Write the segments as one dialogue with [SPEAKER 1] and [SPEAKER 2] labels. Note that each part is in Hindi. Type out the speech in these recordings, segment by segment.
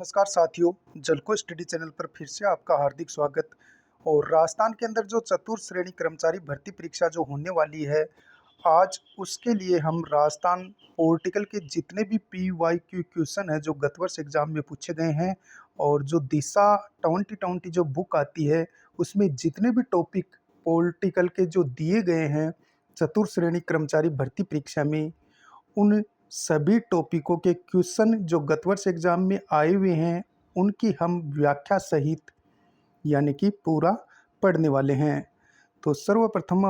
[SPEAKER 1] नमस्कार साथियों, जलको स्टडी चैनल पर फिर से आपका हार्दिक स्वागत। और राजस्थान के अंदर जो चतुर्थ श्रेणी कर्मचारी भर्ती परीक्षा जो होने वाली है, आज उसके लिए हम राजस्थान पॉलिटिकल के जितने भी PYQ क्वेश्चन है जो गत वर्ष एग्जाम में पूछे गए हैं और जो दिशा 2020 जो बुक आती है उसमें जितने भी टॉपिक पॉलिटिकल के जो दिए गए हैं चतुर्थ श्रेणी कर्मचारी भर्ती परीक्षा में, उन सभी टॉपिकों के क्वेश्चन जो गत वर्ष एग्जाम में आए हुए हैं उनकी हम व्याख्या सहित यानी कि पूरा पढ़ने वाले हैं। तो सर्वप्रथम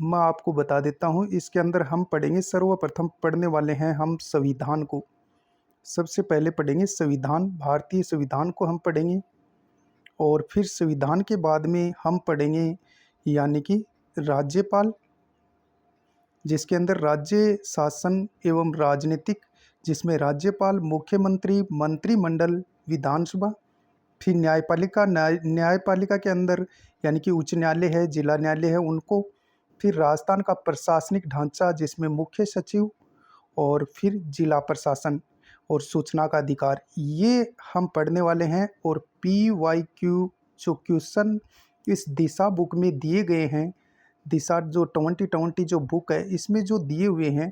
[SPEAKER 1] मैं आपको बता देता हूं, इसके अंदर हम पढ़ेंगे, सर्वप्रथम पढ़ने वाले हैं हम संविधान को। सबसे पहले पढ़ेंगे संविधान, भारतीय संविधान को हम पढ़ेंगे और फिर संविधान के बाद में हम पढ़ेंगे यानी कि राज्यपाल, जिसके अंदर राज्य शासन एवं राजनीतिक, जिसमें राज्यपाल, मुख्यमंत्री, मंत्रिमंडल, विधानसभा, फिर न्यायपालिका, न्यायपालिका के अंदर यानी कि उच्च न्यायालय है, जिला न्यायालय है उनको, फिर राजस्थान का प्रशासनिक ढांचा जिसमें मुख्य सचिव और फिर जिला प्रशासन और सूचना का अधिकार, ये हम पढ़ने वाले हैं। और PYQ जो क्वेश्चन इस दिशा बुक में दिए गए हैं, दिशा जो 2020 जो बुक है इसमें जो दिए हुए हैं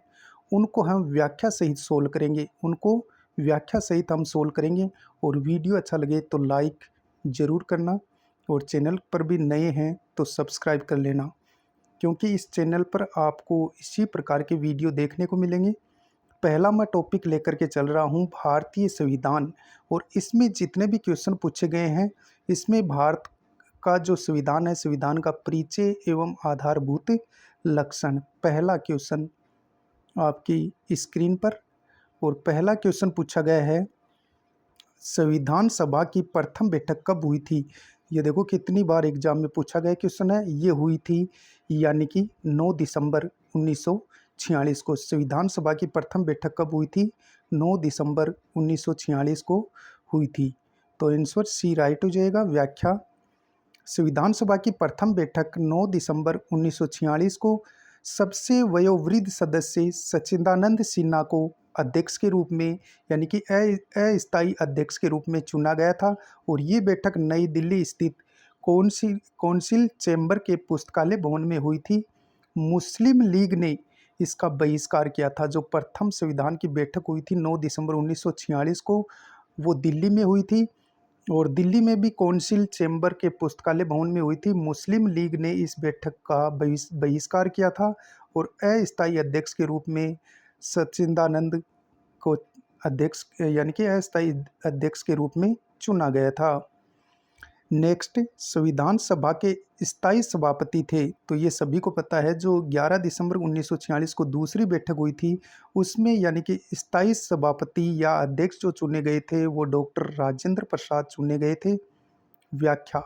[SPEAKER 1] उनको हम व्याख्या सहित सोल्व करेंगे, उनको व्याख्या सहित हम सोल्व करेंगे। और वीडियो अच्छा लगे तो लाइक ज़रूर करना और चैनल पर भी नए हैं तो सब्सक्राइब कर लेना, क्योंकि इस चैनल पर आपको इसी प्रकार के वीडियो देखने को मिलेंगे। पहला मैं टॉपिक लेकर के चल रहा हूँ भारतीय संविधान, और इसमें जितने भी क्वेश्चन पूछे गए हैं इसमें भारत का जो संविधान है, संविधान का परिचय एवं आधारभूत लक्षण, पहला क्वेश्चन आपकी स्क्रीन पर। और पहला क्वेश्चन पूछा गया है, संविधान सभा की प्रथम बैठक कब हुई थी? ये देखो कितनी बार एग्जाम में पूछा गया क्वेश्चन है। ये हुई थी यानी कि 9 दिसंबर 1946 को। संविधान सभा की प्रथम बैठक कब हुई थी? 9 दिसंबर 1946 को हुई थी। तो आंसर सी राइट हो जाएगा। व्याख्या, संविधान सभा की प्रथम बैठक 9 दिसंबर 1946 को सबसे वयोवृद्ध सदस्य सच्चिदानंद सिन्हा को अध्यक्ष के रूप में यानी कि अस्थायी अध्यक्ष के रूप में चुना गया था। और ये बैठक नई दिल्ली स्थित कौंसिल चैम्बर के पुस्तकालय भवन में हुई थी। मुस्लिम लीग ने इसका बहिष्कार किया था। जो प्रथम संविधान की बैठक हुई थी 9 दिसंबर 1946 को, वो दिल्ली में हुई थी और दिल्ली में भी कौंसिल चैम्बर के पुस्तकालय भवन में हुई थी। मुस्लिम लीग ने इस बैठक का बहिष्कार किया था और अस्थायी अध्यक्ष के रूप में सच्चिदानंद को अध्यक्ष यानी कि अस्थायी अध्यक्ष के रूप में चुना गया था। नेक्स्ट, संविधान सभा के स्थायी सभापति थे, तो ये सभी को पता है। जो 11 दिसंबर 1946 को दूसरी बैठक हुई थी उसमें यानी कि स्थायी सभापति या अध्यक्ष जो चुने गए थे वो डॉक्टर राजेंद्र प्रसाद चुने गए थे। व्याख्या,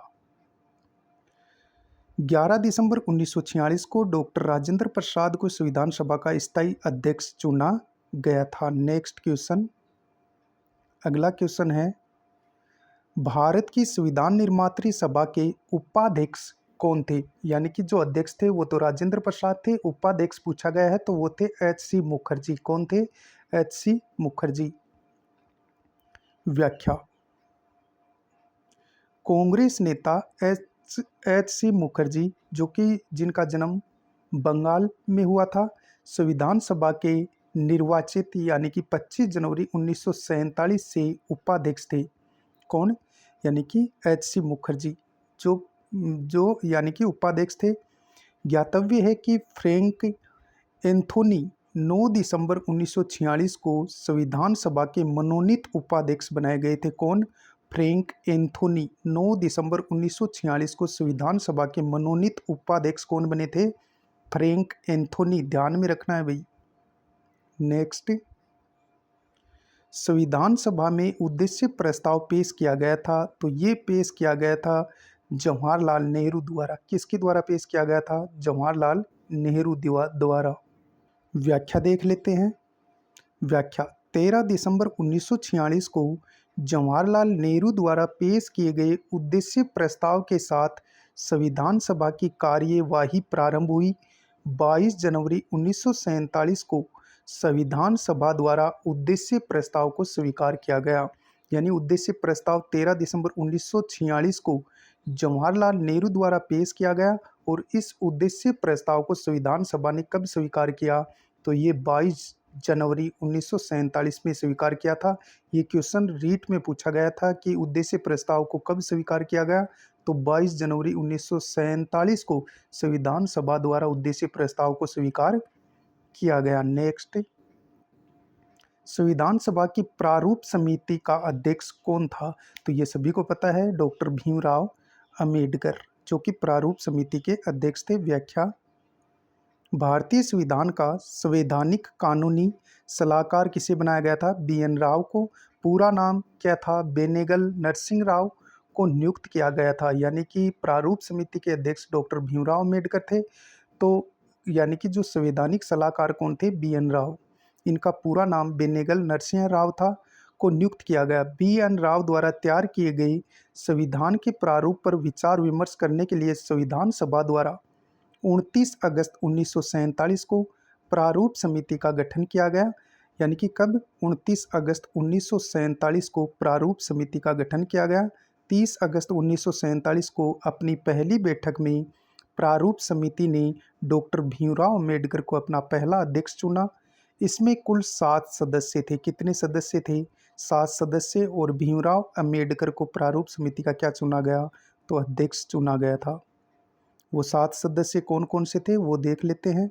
[SPEAKER 1] 11 दिसंबर 1946 को डॉक्टर राजेंद्र प्रसाद को संविधान सभा का स्थायी अध्यक्ष चुना गया था। नेक्स्ट क्वेश्चन, अगला क्वेश्चन है, भारत की संविधान निर्मात्री सभा के उपाध्यक्ष कौन थे? यानी कि जो अध्यक्ष थे वो तो राजेंद्र प्रसाद थे, उपाध्यक्ष पूछा गया है तो वो थे HC मुखर्जी। कौन थे? HC मुखर्जी। व्याख्या, कांग्रेस नेता HC मुखर्जी, जो कि जिनका जन्म बंगाल में हुआ था, संविधान सभा के निर्वाचित यानी कि 25 जनवरी 1947 से उपाध्यक्ष थे। कौन? यानी कि HC मुखर्जी जो यानी कि उपाध्यक्ष थे। ज्ञातव्य है कि फ्रैंक एंथोनी 9 दिसंबर 1946 को संविधान सभा के मनोनीत उपाध्यक्ष बनाए गए थे। कौन? फ्रैंक एंथोनी 9 दिसंबर 1946 को संविधान सभा के मनोनीत उपाध्यक्ष कौन बने थे? फ्रैंक एंथोनी, ध्यान में रखना है भाई। नेक्स्ट, संविधान सभा में उद्देश्य प्रस्ताव पेश किया गया था, तो ये पेश किया गया था जवाहरलाल नेहरू द्वारा। किसके द्वारा पेश किया गया था? जवाहरलाल नेहरू द्वारा। व्याख्या देख लेते हैं। व्याख्या, 13 दिसंबर 1946 को जवाहरलाल नेहरू द्वारा पेश किए गए उद्देश्य प्रस्ताव के साथ संविधान सभा की कार्यवाही प्रारंभ हुई। 22 जनवरी 1947 को संविधान सभा द्वारा उद्देश्य प्रस्ताव को स्वीकार किया गया। यानी उद्देश्य प्रस्ताव 13 दिसंबर 1946 को जवाहरलाल नेहरू द्वारा पेश किया गया। और इस उद्देश्य प्रस्ताव को संविधान सभा ने कब स्वीकार किया? तो ये 22 जनवरी 1947 में स्वीकार किया था। ये क्वेश्चन रीट में पूछा गया था कि उद्देश्य प्रस्ताव को कब स्वीकार किया गया? तो 22 जनवरी 1947 को संविधान सभा द्वारा उद्देश्य प्रस्ताव को स्वीकार किया गया। नेक्स्ट, संविधान सभा की प्रारूप समिति का अध्यक्ष कौन था? तो ये सभी को पता है, डॉक्टर भीमराव अंबेडकर जो कि प्रारूप समिति के अध्यक्ष थे। व्याख्या, भारतीय संविधान का संवैधानिक कानूनी सलाहकार किसे बनाया गया था? BN राव को। पूरा नाम क्या था? बेनेगल नरसिंह राव को नियुक्त किया गया था। यानी कि प्रारूप समिति के अध्यक्ष डॉक्टर भीमराव अंबेडकर थे। तो यानी कि जो संवैधानिक सलाहकार कौन थे? BN राव। इनका पूरा नाम बेनेगल नरसिंह राव था, को नियुक्त किया गया। BN राव द्वारा तैयार किए गए संविधान के प्रारूप पर विचार विमर्श करने के लिए संविधान सभा द्वारा 29 अगस्त 1947 को प्रारूप समिति का गठन किया गया। यानी कि कब? 29 अगस्त 1947 को प्रारूप समिति का गठन किया गया। 30 अगस्त 1947 को अपनी पहली बैठक में प्रारूप समिति ने डॉक्टर भीमराव अंबेडकर को अपना पहला अध्यक्ष चुना। इसमें कुल 7 सदस्य थे। कितने सदस्य थे? 7 सदस्य। और भीमराव अंबेडकर को प्रारूप समिति का क्या चुना गया? तो अध्यक्ष चुना गया था। वो 7 सदस्य कौन कौन से थे वो देख लेते हैं।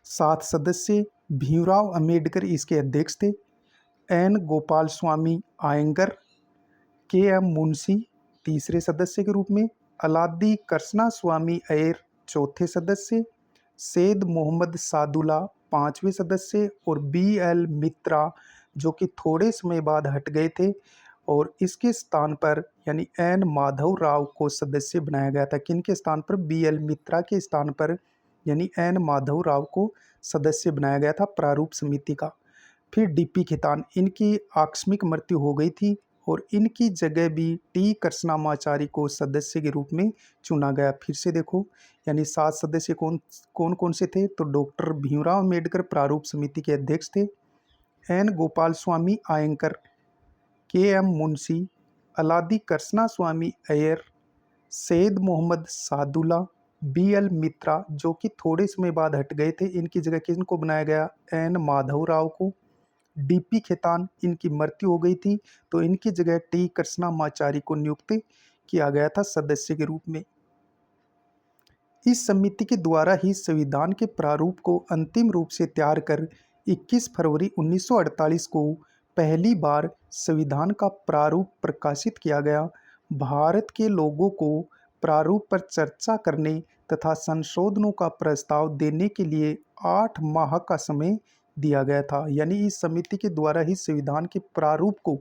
[SPEAKER 1] 7 सदस्य भीमराव अंबेडकर इसके अध्यक्ष थे। N गोपाल स्वामी आयंगर, KM मुंशी तीसरे सदस्य के रूप में, अलादी कृष्णा स्वामी अय्यर चौथे सदस्य, सैयद मोहम्मद सादुल्ला पांचवें सदस्य, और BL मित्रा जो कि थोड़े समय बाद हट गए थे। और इसके स्थान पर यानी N माधव राव को सदस्य बनाया गया था। किनके स्थान पर? BL मित्रा के स्थान पर यानी N माधव राव को सदस्य बनाया गया था प्रारूप समिति का। फिर DP खेतान, इनकी आकस्मिक मृत्यु हो गई थी और इनकी जगह भी T कृष्णमाचारी को सदस्य के रूप में चुना गया। फिर से देखो, यानी 7 सदस्य कौन कौन से थे? तो डॉक्टर भीमराव अंबेडकर प्रारूप समिति के अध्यक्ष थे। N गोपाल स्वामी आयंकर, KM मुंशी, अलादी कृष्णा स्वामी अय्यर, सैयद मोहम्मद सादुल्ला, BL मित्रा जो कि थोड़े समय बाद हट गए थे। इनकी जगह किनको बनाया गया? N माधव राव को। DP खेतान, इनकी मृत्यु हो गई थी तो इनकी जगह T कृष्णमाचारी को नियुक्त किया गया था सदस्य के रूप में। इस समिति के द्वारा ही संविधान के प्रारूप को अंतिम रूप से तैयार कर 21 फरवरी 1948 को पहली बार संविधान का प्रारूप प्रकाशित किया गया। भारत के लोगों को प्रारूप पर चर्चा करने तथा संशोधनों का प्रस्ताव देने के लिए 8 माह का समय दिया गया था। यानी इस समिति के द्वारा ही संविधान के प्रारूप को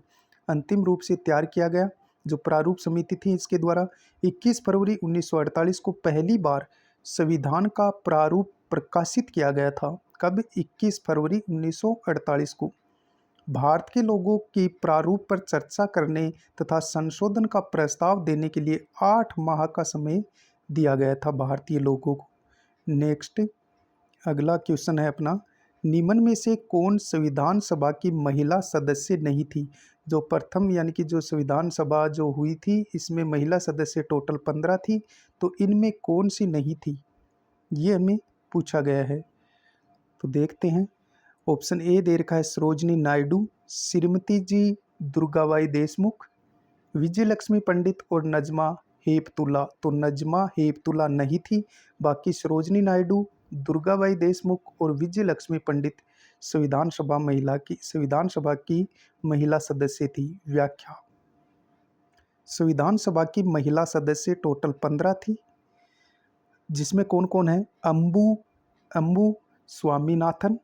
[SPEAKER 1] अंतिम रूप से तैयार किया गया। जो प्रारूप समिति थी इसके द्वारा 21 फरवरी 1948 को पहली बार संविधान का प्रारूप प्रकाशित किया गया था। कब? 21 फरवरी 1948 को। भारत के लोगों की प्रारूप पर चर्चा करने तथा संशोधन का प्रस्ताव देने के लिए 8 माह का समय दिया गया था भारतीय लोगों को। नेक्स्ट, अगला क्वेश्चन है अपना, निम्न में से कौन संविधान सभा की महिला सदस्य नहीं थी? जो प्रथम यानी कि जो संविधान सभा जो हुई थी इसमें महिला सदस्य टोटल 15 थी, तो इनमें कौन सी नहीं थी ये हमें पूछा गया है। तो देखते हैं। ऑप्शन ए दे रखा है सरोजनी नायडू, श्रीमती जी दुर्गाबाई देशमुख, विजय लक्ष्मी पंडित और नजमा हेपतुल्ला। तो नजमा हेपतुल्ला नहीं थी, बाकी सरोजनी नायडू, दुर्गाबाई देशमुख और विजय लक्ष्मी पंडित संविधान सभा की महिला सदस्य थी। व्याख्या, संविधान सभा की महिला सदस्य टोटल 15 थी, जिसमें कौन कौन है? अंबू स्वामीनाथन,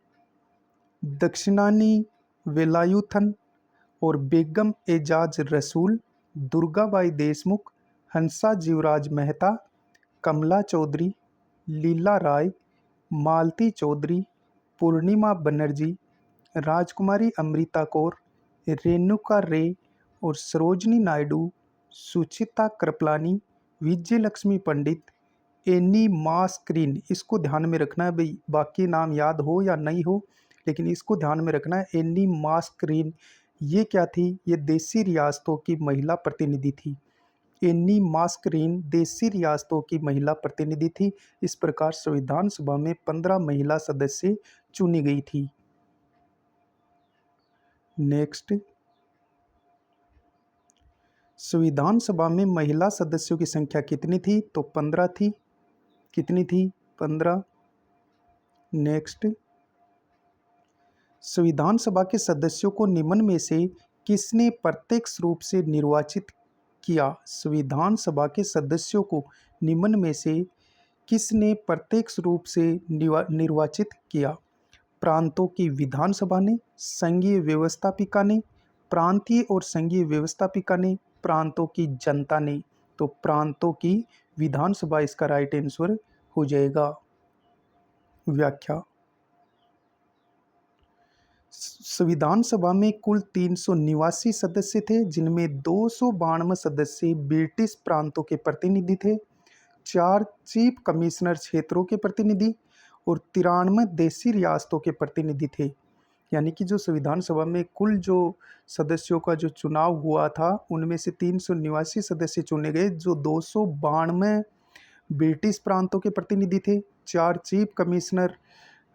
[SPEAKER 1] दक्षिणानी वेलायुथन और बेगम एजाज रसूल, दुर्गाबाई देशमुख, हंसा जीवराज मेहता, कमला चौधरी, लीला राय, मालती चौधरी, पूर्णिमा बनर्जी, राजकुमारी अमृता कौर, रेणुका रे और सरोजनी नायडू, सुचिता कृपलानी, विजय लक्ष्मी पंडित, एनी मास्क्रीन। इसको ध्यान में रखना है भाई, बाकी नाम याद हो या नहीं हो लेकिन इसको ध्यान में रखना है। एनी मास्क्रीन ये क्या थी? ये देशी रियासतों की महिला प्रतिनिधि थी। एनी मास्करीन देशी रियासतों की महिला प्रतिनिधि थी। इस प्रकार संविधान सभा में 15 महिला सदस्य चुनी गई थी। नेक्स्ट, संविधान सभा में महिला सदस्यों की संख्या कितनी थी? तो 15 थी। कितनी थी? 15। नेक्स्ट, संविधान सभा के सदस्यों को निम्न में से किसने प्रत्यक्ष रूप से निर्वाचित किया? संविधान सभा के सदस्यों को निम्न में से किसने प्रत्यक्ष रूप से निर्वाचित किया? प्रांतों की विधानसभा ने, संघीय व्यवस्थापिका ने, प्रांतीय और संघीय व्यवस्थापिका ने, प्रांतों की जनता ने। तो प्रांतों की विधानसभा इसका राइट आंसर हो जाएगा। व्याख्या, संविधान सभा में कुल 389 सदस्य थे, जिनमें 292 सदस्य ब्रिटिश प्रांतों के प्रतिनिधि थे, 4 चीफ कमिश्नर क्षेत्रों के प्रतिनिधि और 93 देशी रियासतों के प्रतिनिधि थे। यानी कि जो संविधान सभा में कुल जो सदस्यों का जो चुनाव हुआ था, उनमें से 389 सदस्य चुने गए, जो 292 ब्रिटिश प्रांतों के प्रतिनिधि थे, 4 चीफ कमिश्नर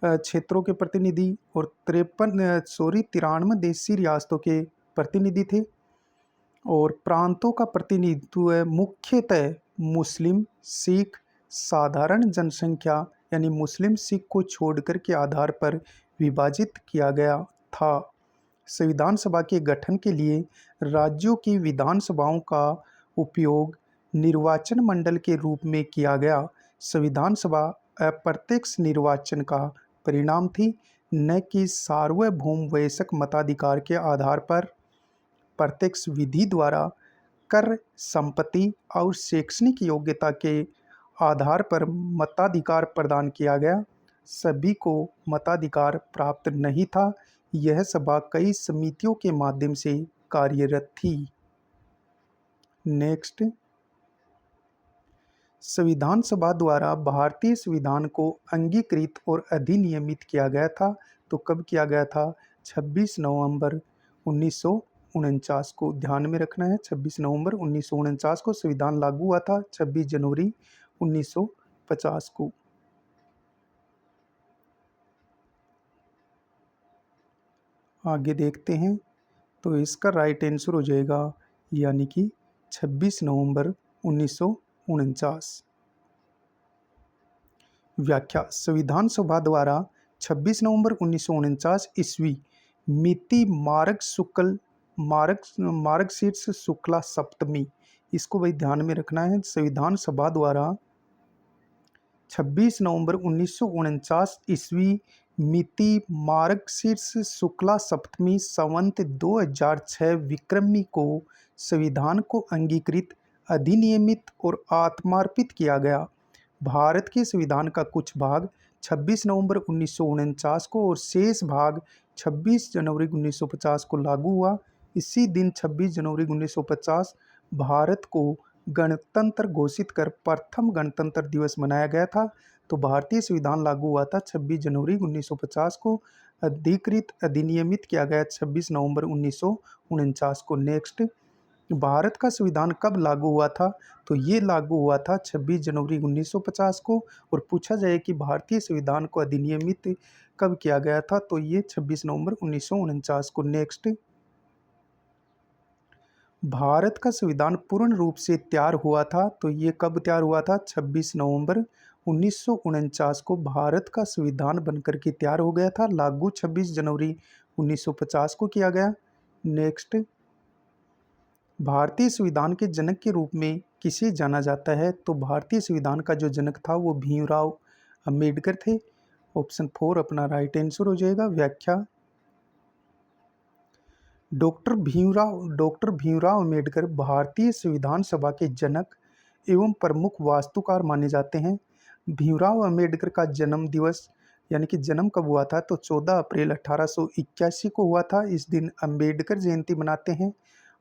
[SPEAKER 1] क्षेत्रों के प्रतिनिधि और 93 देशी रियासतों के प्रतिनिधि थे। और प्रांतों का प्रतिनिधित्व मुख्यतः मुस्लिम, सिख, साधारण जनसंख्या यानी मुस्लिम सिख को छोड़कर के आधार पर विभाजित किया गया था। संविधान सभा के गठन के लिए राज्यों की विधानसभाओं का उपयोग निर्वाचन मंडल के रूप में किया गया। संविधान सभा अप्रत्यक्ष निर्वाचन का परिणाम थी, न कि सार्वभौम वयस्क मताधिकार के आधार पर। प्रत्यक्ष विधि द्वारा कर, संपत्ति और शैक्षणिक योग्यता के आधार पर मताधिकार प्रदान किया गया। सभी को मताधिकार प्राप्त नहीं था। यह सभा कई समितियों के माध्यम से कार्यरत थी। नेक्स्ट, संविधान सभा द्वारा भारतीय संविधान को अंगीकृत और अधिनियमित किया गया था। तो कब किया गया था? 26 नवंबर 1949 को ध्यान में रखना है। 26 नवंबर 1949 को संविधान लागू हुआ था, 26 जनवरी 1950 को। आगे देखते हैं, तो इसका राइट आंसर हो जाएगा यानी कि 26 नवंबर 1949। व्याख्या, संविधान सभा द्वारा 26 नवंबर 1949 ईस्वी मिति मार्गशीर्ष शुक्ला सप्तमी, इसको भाई ध्यान में रखना है। संविधान सभा द्वारा 26 नवंबर 1949 ईस्वी मिति मार्गशीर्ष शुक्ला सप्तमी संवत 2006 विक्रमी को संविधान को अंगीकृत, अधिनियमित और आत्मार्पित किया गया। भारत के संविधान का कुछ भाग 26 नवंबर 1949 को और शेष भाग 26 जनवरी 1950 को लागू हुआ। इसी दिन 26 जनवरी 1950 भारत को गणतंत्र घोषित कर प्रथम गणतंत्र दिवस मनाया गया था। तो भारतीय संविधान लागू हुआ था 26 जनवरी 1950 को, अधिकृत अधिनियमित किया गया 26 नवंबर 1949 को। नेक्स्ट, भारत का संविधान कब लागू हुआ था? तो ये लागू हुआ था 26 जनवरी 1950 को। और पूछा जाए कि भारतीय संविधान को अधिनियमित कब किया गया था? तो ये 26 नवंबर 1949 को। नेक्स्ट, भारत का संविधान पूर्ण रूप से तैयार हुआ था। तो ये कब तैयार हुआ था? 26 नवंबर 1949 को भारत का संविधान बनकर के तैयार हो गया था। लागू 26 जनवरी 1950 को किया गया। नेक्स्ट, भारतीय संविधान के जनक के रूप में किसे जाना जाता है? तो भारतीय संविधान का जो जनक था वो भीमराव अंबेडकर थे। ऑप्शन 4 अपना राइट आंसर हो जाएगा। व्याख्या, डॉक्टर भीमराव अंबेडकर भारतीय संविधान सभा के जनक एवं प्रमुख वास्तुकार माने जाते हैं। भीमराव अंबेडकर का जन्म दिवस यानी कि जन्म कब हुआ था? तो 14 अप्रैल 1881 को हुआ था। इस दिन अंबेडकर जयंती मनाते हैं।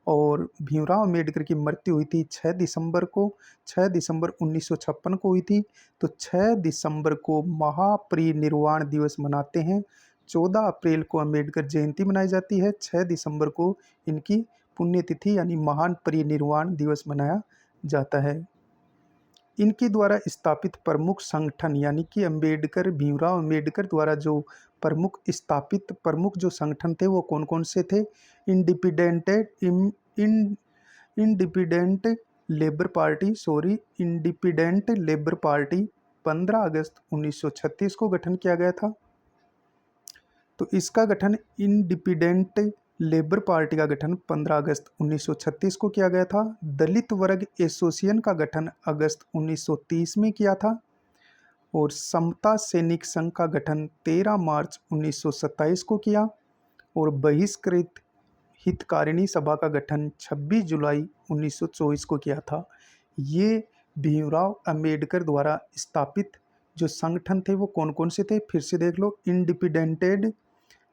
[SPEAKER 1] और भीमराव अंबेडकर की मृत्यु हुई थी 6 दिसंबर को, 6 दिसंबर 1956 को हुई थी। तो 6 दिसंबर को महापरिनिर्वाण दिवस मनाते हैं। 14 अप्रैल को अम्बेडकर जयंती मनाई जाती है। 6 दिसंबर को इनकी पुण्यतिथि यानी महान परिनिर्वाण दिवस मनाया जाता है। इनके द्वारा स्थापित प्रमुख संगठन यानी कि अम्बेडकर भीमराव अम्बेडकर द्वारा जो प्रमुख स्थापित प्रमुख जो संगठन थे वो कौन कौन से थे? इंडिपेंडेंट इंडिपेंडेंट लेबर पार्टी 15 अगस्त 1936 को गठन किया गया था। तो इसका गठन इंडिपेंडेंट लेबर पार्टी का गठन 15 अगस्त 1936 को किया गया था। दलित वर्ग एसोसिएशन का गठन अगस्त 1930 में किया था। और समता सैनिक संघ का गठन 13 मार्च 1927 को किया। और बहिष्कृत हितकारिणी सभा का गठन 26 जुलाई 1924 को किया था। ये भीमराव अंबेडकर द्वारा स्थापित जो संगठन थे वो कौन कौन से थे, फिर से देख लो। इंडिपेंडेंट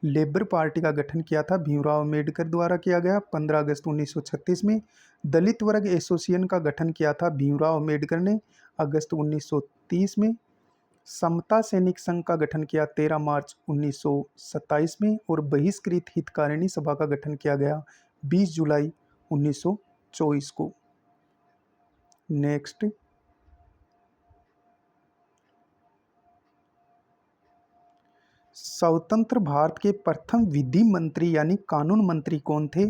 [SPEAKER 1] लेबर पार्टी का गठन किया था भीमराव अंबेडकर द्वारा किया गया 15 अगस्त 1936 में। दलित वर्ग एसोसिएशन का गठन किया था भीमराव अंबेडकर ने अगस्त 1930 में। समता सैनिक संघ का गठन किया 13 मार्च 1927 में। और बहिष्कृत हितकारिणी सभा का गठन किया गया 20 जुलाई 1924 को। नेक्स्ट, स्वतंत्र भारत के प्रथम विधि मंत्री यानी कानून मंत्री कौन थे?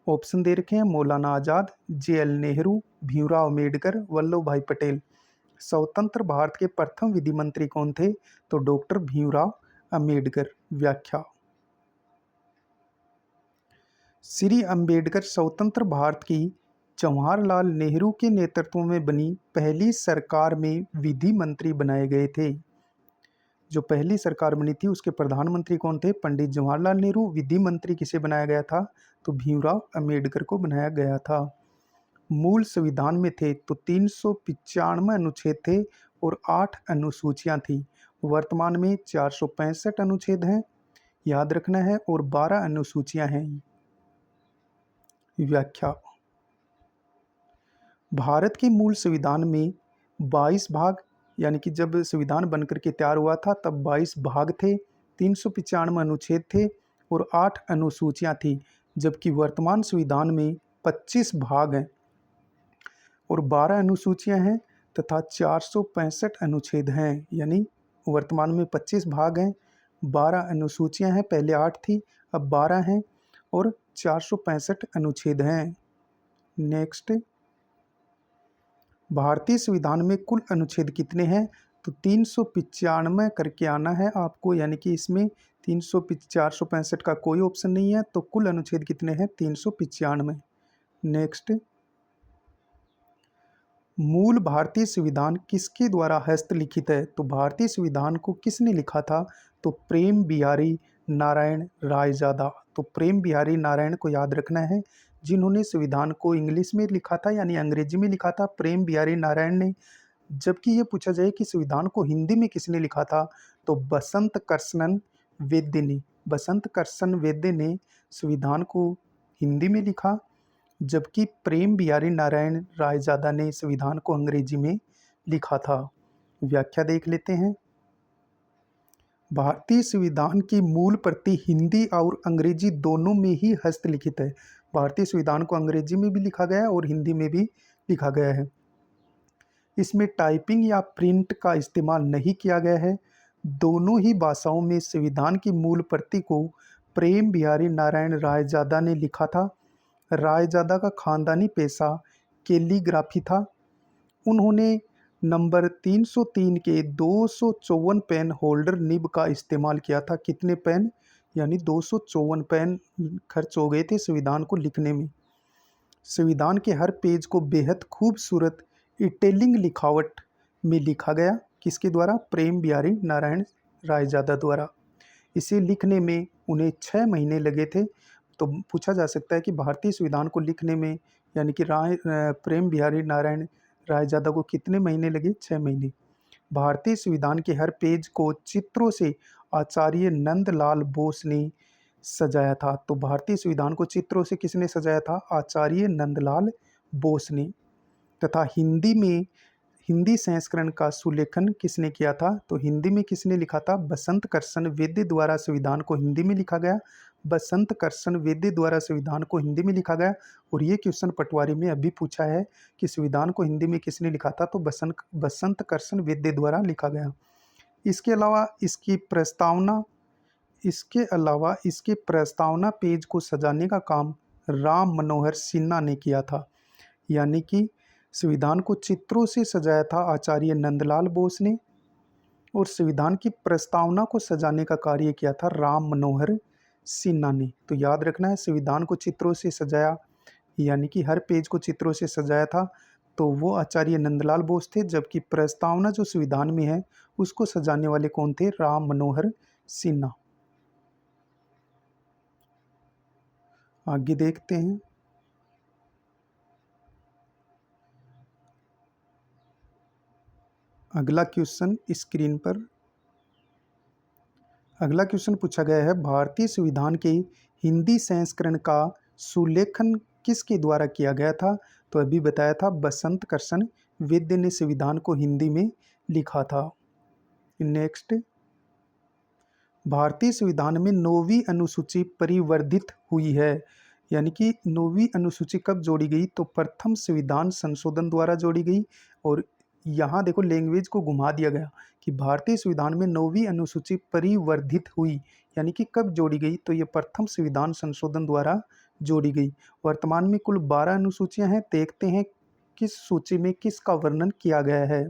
[SPEAKER 1] ऑप्शन दे रखे हैं, मौलाना आजाद, JL नेहरू, भीमराव अम्बेडकर, वल्लभ भाई पटेल। स्वतंत्र भारत के प्रथम विधि मंत्री कौन थे? तो डॉक्टर भीमराव अम्बेडकर। व्याख्या, श्री अम्बेडकर स्वतंत्र भारत की जवाहरलाल नेहरू के नेतृत्व में बनी पहली सरकार में विधि मंत्री बनाए गए थे। जो पहली सरकार बनी थी उसके प्रधानमंत्री कौन थे? पंडित जवाहरलाल नेहरू। विधि मंत्री किसे बनाया गया था? तो भीमराव अम्बेडकर को बनाया गया था। मूल संविधान में थे तो 395 अनुच्छेद थे और 8 अनुसूचियां थी। वर्तमान में 465 अनुच्छेद हैं, याद रखना है, और 12 अनुसूचियां हैं। व्याख्या, भारत के मूल संविधान में 22 भाग यानी कि जब संविधान बनकर के तैयार हुआ था तब 22 भाग थे, 395 अनुच्छेद थे और 8 अनुसूचियां थी। जबकि वर्तमान संविधान में 25 भाग हैं और 12 अनुसूचियां हैं तथा 465 अनुच्छेद हैं। यानी वर्तमान में 25 भाग हैं, 12 अनुसूचियां हैं, पहले 8 थी अब 12 हैं और 465 अनुच्छेद हैं। नेक्स्ट, भारतीय संविधान में कुल अनुच्छेद कितने हैं? तो 395 करके आना है आपको, यानी कि इसमें 465 का कोई ऑप्शन नहीं है, तो कुल अनुच्छेद कितने हैं? 395। नेक्स्ट, मूल भारतीय संविधान किसके द्वारा हस्तलिखित है? तो भारतीय संविधान को किसने लिखा था? तो प्रेम बिहारी नारायण रायजादा। तो प्रेम बिहारी नारायण को याद रखना है, जिन्होंने संविधान को इंग्लिश में लिखा था यानी अंग्रेजी में लिखा था, प्रेम बिहारी नारायण ने। जबकि ये पूछा जाए कि संविधान को हिंदी में किसने लिखा था, तो बसंत कृष्णन वेद्य ने। बसंत कृष्ण वेद्य ने संविधान को हिंदी में लिखा, जबकि प्रेम बिहारी नारायण रायजादा ने संविधान को अंग्रेजी में लिखा था। व्याख्या देख लेते हैं। भारतीय संविधान की मूल प्रति हिंदी और अंग्रेजी दोनों में ही हस्तलिखित है। भारतीय संविधान को अंग्रेजी में भी लिखा गया है और हिंदी में भी लिखा गया है। इसमें टाइपिंग या प्रिंट का इस्तेमाल नहीं किया गया है। दोनों ही भाषाओं में संविधान की मूल प्रति को प्रेम बिहारी नारायण रायजादा ने लिखा था। रायजादा का खानदानी पेशा कैलीग्राफी था। उन्होंने नंबर 303 के 254 पेन होल्डर निब का इस्तेमाल किया था। कितने पेन? यानी 254 पेन खर्च हो गए थे संविधान को लिखने में। संविधान के हर पेज को बेहद खूबसूरत इटैलिक लिखावट में लिखा गया। किसके द्वारा? प्रेम बिहारी नारायण रायजादा द्वारा। इसे लिखने में उन्हें 6 महीने लगे थे। तो पूछा जा सकता है कि भारतीय संविधान को लिखने में यानी कि प्रेम बिहारी नारायण रायजादा को कितने महीने लगे? 6 महीने। भारतीय संविधान के हर पेज को चित्रों से आचार्य नंदलाल बोस ने सजाया था। तो भारतीय संविधान को चित्रों से किसने सजाया था? आचार्य नंदलाल बोस ने। तथा हिंदी संस्करण का सुलेखन किसने किया था? तो हिंदी में किसने लिखा था? बसंत कर्षण वेद्य द्वारा संविधान को हिंदी में लिखा गया। बसंत कर्षण वेद्य द्वारा संविधान को हिंदी में लिखा गया। और ये क्वेश्चन पटवारी में अभी पूछा है कि संविधान को हिंदी में किसने लिखा था? तो बसंत कर्षण वेद्य द्वारा लिखा गया। इसके अलावा इसके प्रस्तावना पेज को सजाने का काम राम मनोहर सिन्हा ने किया था। यानी कि संविधान को चित्रों से सजाया था आचार्य नंदलाल बोस ने, और संविधान की प्रस्तावना को सजाने का कार्य किया था राम मनोहर सिन्हा ने। तो याद रखना है, संविधान को चित्रों से सजाया, यानी कि हर पेज को चित्रों से सजाया था, तो वो आचार्य नंदलाल बोस थे। जबकि प्रस्तावना जो संविधान में है उसको सजाने वाले कौन थे? राम मनोहर सिन्हा। आगे देखते हैं। अगला क्वेश्चन स्क्रीन पर, अगला क्वेश्चन पूछा गया है, भारतीय संविधान के हिंदी संस्करण का सुलेखन किसके द्वारा किया गया था? तो अभी बताया था बसंत कर्षण वेद्य ने संविधान को हिंदी में लिखा था। नेक्स्ट, भारतीय संविधान में 9वीं अनुसूची परिवर्धित हुई है। यानी कि 9वीं अनुसूची कब जोड़ी गई? तो प्रथम संविधान संशोधन द्वारा जोड़ी गई। और यहाँ देखो लैंग्वेज को घुमा दिया गया कि भारतीय संविधान में 9वीं अनुसूची परिवर्धित हुई, यानी कि कब जोड़ी गई? तो ये प्रथम संविधान संशोधन द्वारा जोड़ी गई। वर्तमान में कुल 12 अनुसूचियां हैं। देखते हैं किस सूची में किसका वर्णन किया गया है।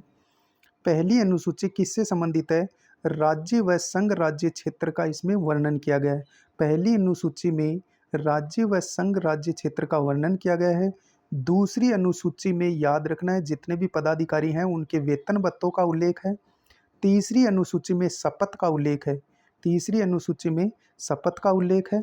[SPEAKER 1] पहली अनुसूची किससे संबंधित है? राज्य व संघ राज्य क्षेत्र का इसमें वर्णन किया गया है। पहली अनुसूची में राज्य व संघ राज्य क्षेत्र का वर्णन किया गया है। दूसरी अनुसूची में याद रखना है जितने भी पदाधिकारी हैं उनके वेतन भत्तों का उल्लेख है। तीसरी अनुसूची में शपथ का उल्लेख है। तीसरी अनुसूची में शपथ का उल्लेख है।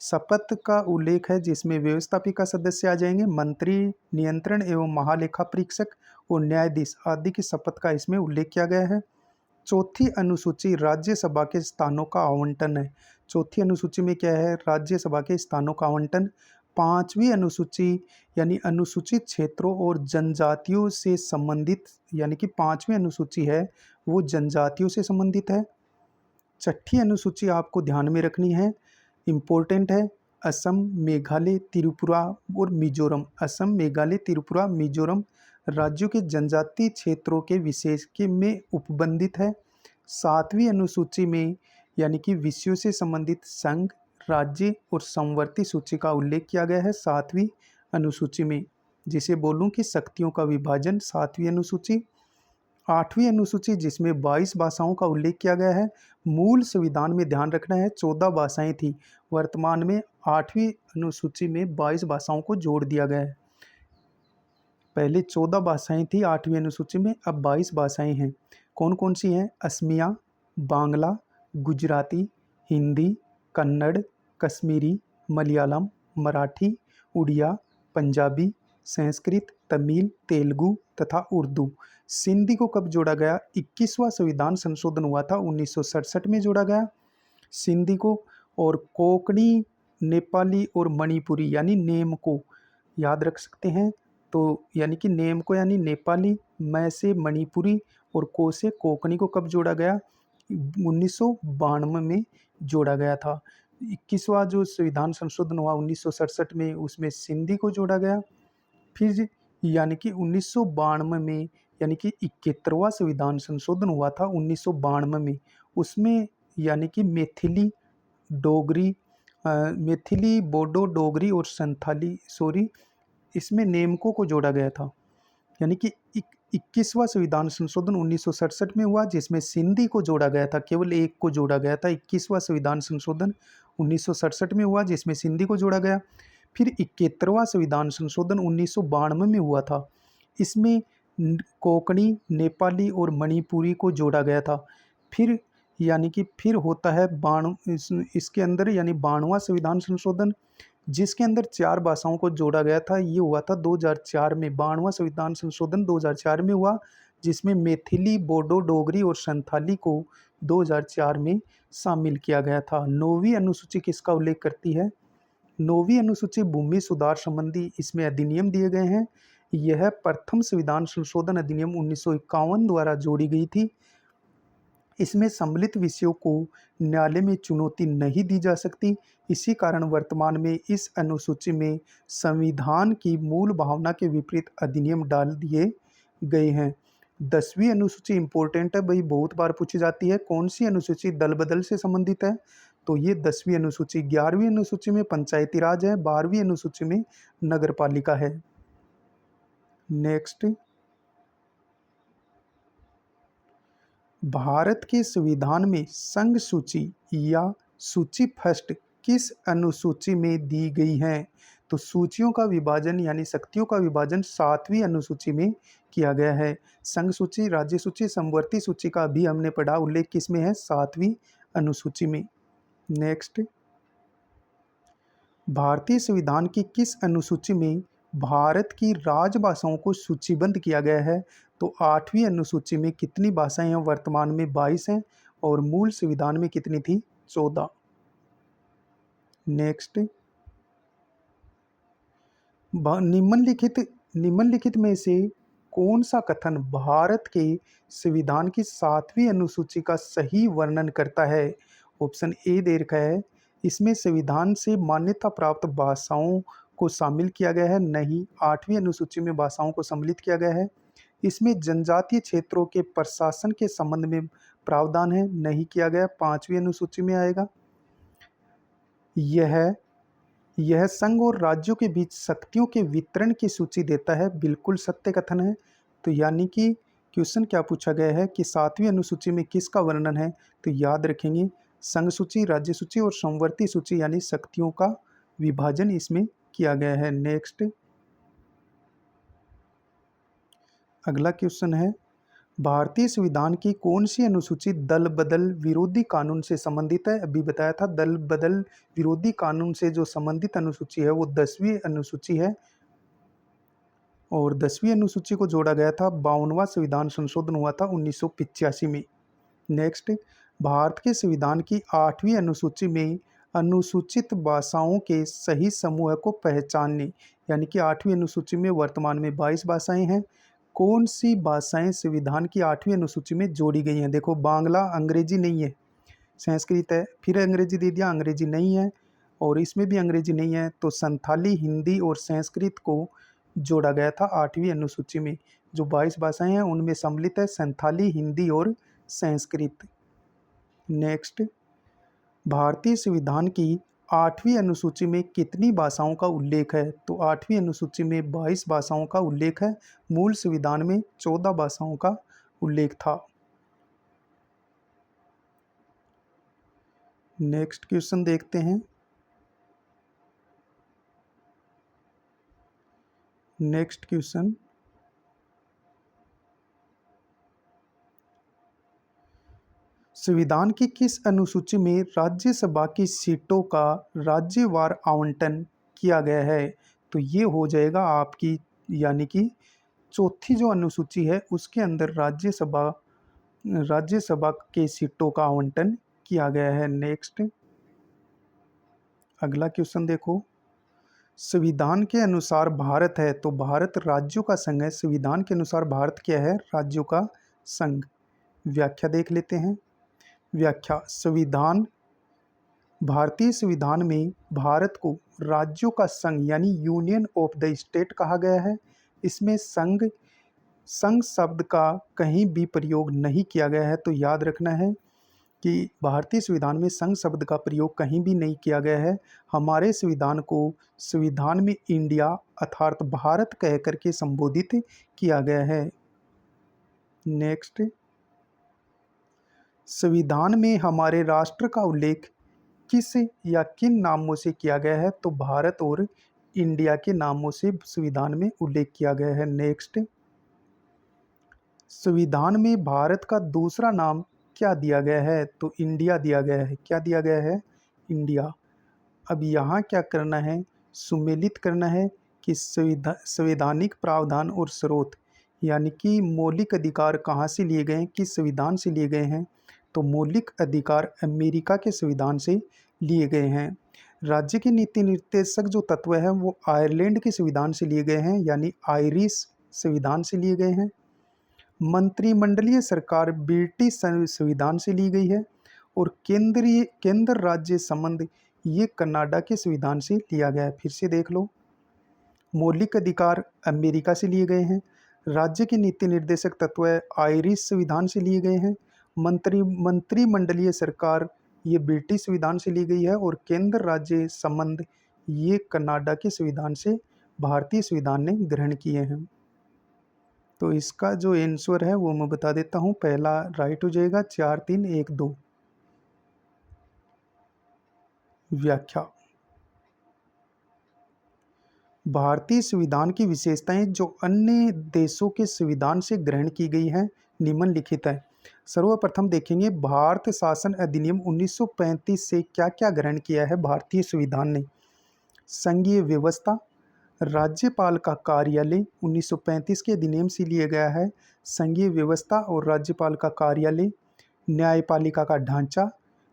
[SPEAKER 1] शपथ का उल्लेख है जिसमें व्यवस्थापिका सदस्य आ जाएंगे, मंत्री, नियंत्रण एवं महालेखा परीक्षक और न्यायाधीश आदि की शपथ का इसमें उल्लेख किया गया है। चौथी अनुसूची राज्यसभा के स्थानों का आवंटन है। चौथी अनुसूची में क्या है? राज्यसभा के स्थानों का आवंटन। पांचवी अनुसूची यानी अनुसूचित क्षेत्रों और जनजातियों से संबंधित, यानी कि पांचवी अनुसूची है वो जनजातियों से संबंधित है। छठी अनुसूची आपको ध्यान में रखनी है, इम्पोर्टेंट है, असम, मेघालय, त्रिपुरा और मिजोरम। असम, मेघालय, त्रिपुरा, मिजोरम राज्यों के जनजातीय क्षेत्रों के विशेष के में उपबंधित है। सातवीं अनुसूची में यानी कि विषयों से संबंधित संघ, राज्य और समवर्ती सूची का उल्लेख किया गया है सातवीं अनुसूची में, जिसे बोलूं कि शक्तियों का विभाजन। सातवीं अनुसूची। आठवीं अनुसूची जिसमें 22 भाषाओं का उल्लेख किया गया है। मूल संविधान में ध्यान रखना है 14 भाषाएं थी, वर्तमान में आठवीं अनुसूची में 22 भाषाओं को जोड़ दिया गया है। पहले 14 भाषाएं थी आठवीं अनुसूची में, अब 22 भाषाएं हैं। कौन कौन सी हैं? असमिया, बांग्ला, गुजराती, हिंदी, कन्नड़, कश्मीरी, मलयालम, मराठी, उड़िया, पंजाबी, संस्कृत, तमिल, तेलुगु तथा उर्दू। सिंधी को कब जोड़ा गया? 21वां संविधान संशोधन हुआ था 1967 में जोड़ा गया सिंधी को। और कोंकणी, नेपाली और मणिपुरी यानी नेम को याद रख सकते हैं। तो यानी कि नेम को यानी नेपाली, मैं से मणिपुरी और को से कोंकणी को कब जोड़ा गया? 1992 में जोड़ा गया था। 21वां जो संविधान संशोधन हुआ 1967 में, उसमें सिंधी को जोड़ा गया। फिर यानी कि 1992 में यानी कि 71वां संविधान संशोधन हुआ था 1992 में, उसमें यानी कि मैथिली, डोगरी, मैथिली, बोडो, डोगरी और संथाली इसमें नेमकों को जोड़ा गया था। यानी कि 21वां संविधान संशोधन 1967 में हुआ जिसमें सिंधी को जोड़ा गया था, केवल एक को जोड़ा गया था। 21वां संविधान संशोधन 1967 में हुआ जिसमें सिंधी को जोड़ा गया। फिर 71वां संविधान संशोधन 1992 में हुआ था, इसमें कोंकणी, नेपाली और मणिपुरी को जोड़ा गया था। फिर यानी कि फिर होता है इसके अंदर यानी 92वां संविधान संशोधन, जिसके अंदर 4 भाषाओं को जोड़ा गया था। ये हुआ था 2004 में। 92वां संविधान संशोधन 2004 में हुआ जिसमें मैथिली, बोडो, डोगरी और संथाली को 2004 में शामिल किया गया था। 9वीं अनुसूची किसका उल्लेख करती है? 9वीं अनुसूची भूमि सुधार संबंधी इसमें अधिनियम दिए गए हैं। यह प्रथम संविधान संशोधन अधिनियम 1951 द्वारा जोड़ी गई थी। इसमें सम्मिलित विषयों को न्यायालय में चुनौती नहीं दी जा सकती। इसी कारण वर्तमान में इस अनुसूची में संविधान की मूल भावना के विपरीत अधिनियम डाल दिए गए हैं। 10वीं अनुसूची इंपॉर्टेंट है भाई, बहुत बार पूछी जाती है। कौन सी अनुसूची दल बदल से संबंधित है? तो ये 10वीं अनुसूची। 11वीं अनुसूची में पंचायती राज है। 12वीं अनुसूची में नगर पालिका है। नेक्स्ट, भारत के संविधान में संघ सूची या सूची फर्स्ट किस अनुसूची में दी गई है? तो सूचियों का विभाजन यानी शक्तियों का विभाजन 7वीं अनुसूची में किया गया है। संघ सूची, राज्य सूची, समवर्ती सूची का भी हमने पढ़ा, उल्लेख किस में है? 7वीं अनुसूची में। नेक्स्ट, भारतीय संविधान की किस अनुसूची में भारत की राजभाषाओं को सूचीबद्ध किया गया है? तो 8वीं अनुसूची में कितनी भाषाएं हैं? वर्तमान में 22 हैं और मूल संविधान में कितनी थी? 14। नेक्स्ट, निम्नलिखित में से कौन सा कथन भारत के संविधान की 7वीं अनुसूची का सही वर्णन करता है? ऑप्शन ए दे रखा है, इसमें संविधान से मान्यता प्राप्त भाषाओं को शामिल किया गया है। नहीं, 8वीं अनुसूची में भाषाओं को सम्मिलित किया गया है। इसमें जनजातीय क्षेत्रों के प्रशासन के संबंध में प्रावधान है। नहीं किया गया, 5वीं अनुसूची में आएगा। यह संघ और राज्यों के बीच शक्तियों के वितरण की सूची देता है। बिल्कुल सत्य कथन है। तो यानी कि क्वेश्चन क्या पूछा गया है कि 7वीं अनुसूची में किसका वर्णन है? तो याद रखेंगे, संघ सूची, राज्य सूची और समवर्ती सूची यानी शक्तियों का विभाजन इसमें किया गया है। नेक्स्ट, अगला क्वेश्चन है, भारतीय संविधान की कौन सी अनुसूची दल बदल विरोधी कानून से संबंधित है? अभी बताया था, दल बदल विरोधी कानून से जो संबंधित अनुसूची है वो 10वीं अनुसूची है और 10वीं अनुसूची को जोड़ा गया था। 52वां संविधान संशोधन हुआ था 1985 में। नेक्स्ट, भारत के संविधान की 8वीं अनुसूची में अनुसूचित भाषाओं के सही समूह को पहचानने, यानी कि 8वीं अनुसूची में वर्तमान में 22 भाषाएं हैं। कौन सी भाषाएं संविधान की 8वीं अनुसूची में जोड़ी गई हैं? देखो, बांग्ला, अंग्रेजी नहीं है, संस्कृत है, फिर अंग्रेजी दे दिया, अंग्रेजी नहीं है और इसमें भी अंग्रेजी नहीं है। तो संथाली, हिंदी और संस्कृत को जोड़ा गया था 8वीं अनुसूची में। जो 22 भाषाएं हैं उनमें सम्मिलित है संथाली, हिंदी और संस्कृत। नेक्स्ट, भारतीय संविधान की 8वीं अनुसूची में कितनी भाषाओं का उल्लेख है? तो 8वीं अनुसूची में 22 भाषाओं का उल्लेख है। मूल संविधान में 14 भाषाओं का उल्लेख था। नेक्स्ट क्वेश्चन देखते हैं। नेक्स्ट क्वेश्चन, संविधान की किस अनुसूची में राज्यसभा की सीटों का राज्यवार आवंटन किया गया है? तो ये हो जाएगा आपकी, यानी कि चौथी जो अनुसूची है उसके अंदर राज्यसभा के सीटों का आवंटन किया गया है। नेक्स्ट, अगला क्वेश्चन देखो, संविधान के अनुसार भारत है तो भारत राज्यों का संघ है। संविधान के अनुसार भारत क्या है? राज्यों का संघ। व्याख्या देख लेते हैं। व्याख्या, भारतीय संविधान में भारत को राज्यों का संघ यानी यूनियन ऑफ द स्टेट कहा गया है। इसमें संघ शब्द का कहीं भी प्रयोग नहीं किया गया है। तो याद रखना है कि भारतीय संविधान में संघ शब्द का प्रयोग कहीं भी नहीं किया गया है। हमारे संविधान को संविधान में इंडिया अर्थात भारत कह करके संबोधित किया गया है। नेक्स्ट, संविधान में हमारे राष्ट्र का उल्लेख किस या किन नामों से किया गया है? तो भारत और इंडिया के नामों से संविधान में उल्लेख किया गया है। नेक्स्ट, संविधान में भारत का दूसरा नाम क्या दिया गया है? तो इंडिया दिया गया है। क्या दिया गया है? इंडिया। अब यहाँ क्या करना है? सुमेलित करना है कि संवैधानिक प्रावधान और स्रोत, यानी कि मौलिक अधिकार कहाँ से लिए गए हैं, किस संविधान से लिए गए हैं? तो मौलिक अधिकार अमेरिका के संविधान से लिए गए हैं। राज्य के नीति निर्देशक जो तत्व हैं वो आयरलैंड के संविधान से लिए गए हैं, यानी आयरिश संविधान से लिए गए हैं। मंत्रिमंडलीय सरकार ब्रिटिश संविधान से ली गई है। और केंद्र राज्य संबंध ये कनाडा के संविधान से लिया गया है। फिर से देख लो, मौलिक अधिकार अमेरिका से लिए गए हैं। राज्य के नीति निर्देशक तत्व आयरिश संविधान से लिए गए हैं। मंत्रिमंडलीय सरकार ये ब्रिटिश संविधान से ली गई है। और केंद्र राज्य संबंध ये कनाडा के संविधान से भारतीय संविधान ने ग्रहण किए हैं। तो इसका जो आंसर है वो मैं बता देता हूँ। पहला राइट हो जाएगा 4, 3, 1, 2। व्याख्या। भारतीय संविधान की विशेषताएं जो अन्य देशों के संविधान से ग्रहण की गई हैं निम्नलिखित है। सर्वप्रथम देखेंगे भारत शासन अधिनियम 1935 से क्या क्या ग्रहण किया है भारतीय संविधान ने। संघीय व्यवस्था, राज्यपाल का कार्यालय 1935 के अधिनियम से लिया गया है। संघीय व्यवस्था और राज्यपाल का कार्यालय, न्यायपालिका का ढांचा,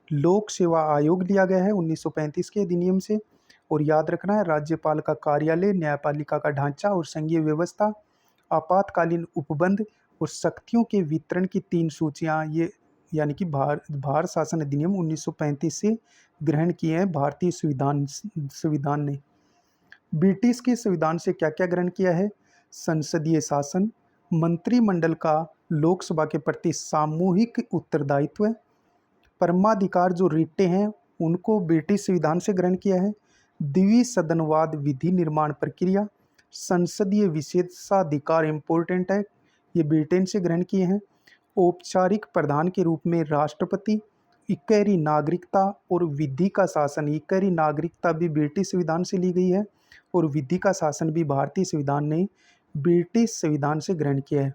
[SPEAKER 1] लोक सेवा आयोग लिया गया है 1935 के अधिनियम से। और याद रखना है, राज्यपाल का कार्यालय, न्यायपालिका का ढांचा और संघीय व्यवस्था, आपातकालीन उपबंध और शक्तियों के वितरण की 3 सूचियां, ये यानी कि भारत शासन अधिनियम 1935 से ग्रहण किए हैं भारतीय संविधान ने। ब्रिटिश के संविधान से क्या क्या ग्रहण किया है। संसदीय शासन, मंत्रिमंडल का लोकसभा के प्रति सामूहिक उत्तरदायित्व, परमाधिकार जो रिटें हैं उनको ब्रिटिश संविधान से ग्रहण किया है। द्विसदनवाद विधि निर्माण प्रक्रिया, संसदीय विशेषाधिकार इम्पोर्टेंट है, ये ब्रिटेन से ग्रहण किए हैं। औपचारिक प्रधान के रूप में राष्ट्रपति, इकहरी नागरिकता और विधि का शासन, इकहरी नागरिकता भी ब्रिटिश संविधान से ली गई है और विधि का शासन भी भारतीय संविधान ने ब्रिटिश संविधान से ग्रहण किया है।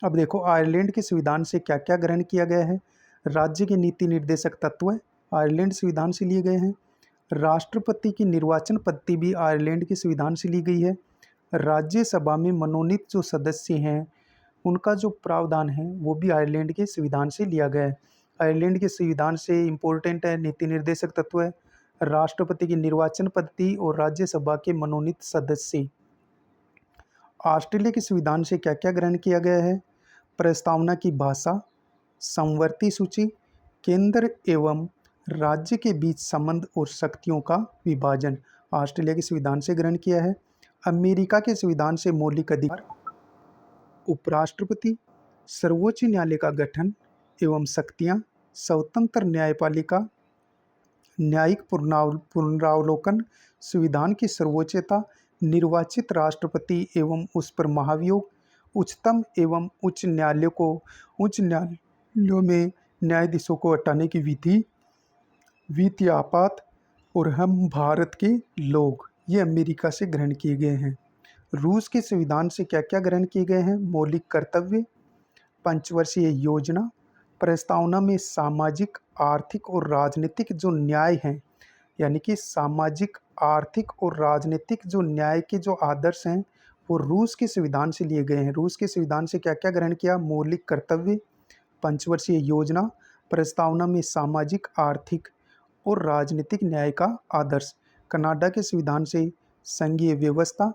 [SPEAKER 1] अब देखो आयरलैंड के संविधान से क्या क्या ग्रहण किया गया है। राज्य के नीति निर्देशक तत्व आयरलैंड संविधान से लिए गए हैं। राष्ट्रपति की निर्वाचन पद्धति भी आयरलैंड के संविधान से ली गई है। राज्यसभा में मनोनीत जो सदस्य हैं उनका जो प्रावधान है वो भी आयरलैंड के संविधान से लिया गया है। आयरलैंड के संविधान से इम्पोर्टेंट है नीति निर्देशक तत्व है राष्ट्रपति की निर्वाचन पद्धति और राज्यसभा के मनोनीत सदस्य। ऑस्ट्रेलिया के संविधान से क्या क्या ग्रहण किया गया है। प्रस्तावना की भाषा, समवर्ती सूची, केंद्र एवं राज्य के बीच संबंध और शक्तियों का विभाजन ऑस्ट्रेलिया के संविधान से ग्रहण किया है। अमेरिका के संविधान से मौलिक अधिकार, उपराष्ट्रपति, सर्वोच्च न्यायालय का गठन एवं शक्तियां, स्वतंत्र न्यायपालिका, न्यायिक पुनरावलोकन, संविधान की सर्वोच्चता, निर्वाचित राष्ट्रपति एवं उस पर महाभियोग, उच्चतम एवं उच्च न्यायालयों में न्यायाधीशों को हटाने की विधि, वित्तीय आपात और हम भारत के लोग, ये अमेरिका से ग्रहण किए गए हैं। रूस के संविधान से क्या क्या ग्रहण किए गए हैं। मौलिक कर्तव्य, पंचवर्षीय योजना, प्रस्तावना में सामाजिक, आर्थिक और राजनीतिक जो न्याय हैं, यानी कि सामाजिक, आर्थिक और राजनीतिक जो न्याय के जो आदर्श हैं वो रूस के संविधान से लिए गए हैं। रूस के संविधान से क्या क्या ग्रहण किया। मौलिक कर्तव्य, पंचवर्षीय योजना, प्रस्तावना में सामाजिक, आर्थिक और राजनीतिक न्याय का आदर्श। कनाडा के संविधान से संघीय व्यवस्था,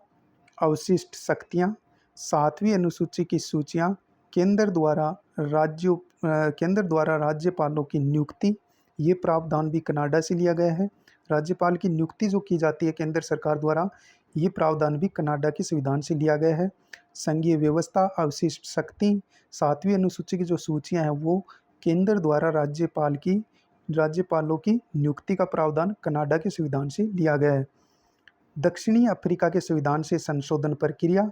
[SPEAKER 1] अवशिष्ट शक्तियाँ, 7वीं अनुसूची की सूचियाँ, केंद्र द्वारा राज्यपालों की नियुक्ति, ये प्रावधान भी कनाडा से लिया गया है। राज्यपाल की नियुक्ति जो की जाती है केंद्र सरकार द्वारा, ये प्रावधान भी कनाडा के संविधान से लिया गया है। संघीय व्यवस्था, अवशिष्ट शक्ति, 7वीं अनुसूची की जो सूचियाँ हैं वो केंद्र द्वारा राज्यपालों की नियुक्ति का प्रावधान कनाडा के संविधान से लिया गया है। दक्षिणी अफ्रीका के संविधान से संशोधन प्रक्रिया,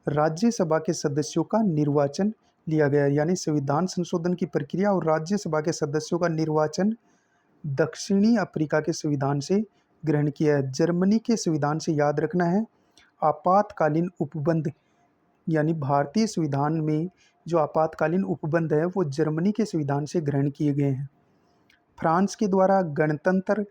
[SPEAKER 1] राज्यसभा के सदस्यों का निर्वाचन लिया गया है, यानी संविधान संशोधन की प्रक्रिया और राज्यसभा के सदस्यों का निर्वाचन दक्षिणी अफ्रीका के संविधान से ग्रहण किया है। जर्मनी के संविधान से याद रखना है आपातकालीन उपबंध, यानी भारतीय संविधान में जो आपातकालीन उपबंध है वो जर्मनी के संविधान से ग्रहण किए गए हैं। फ्रांस के द्वारा गणतंत्र,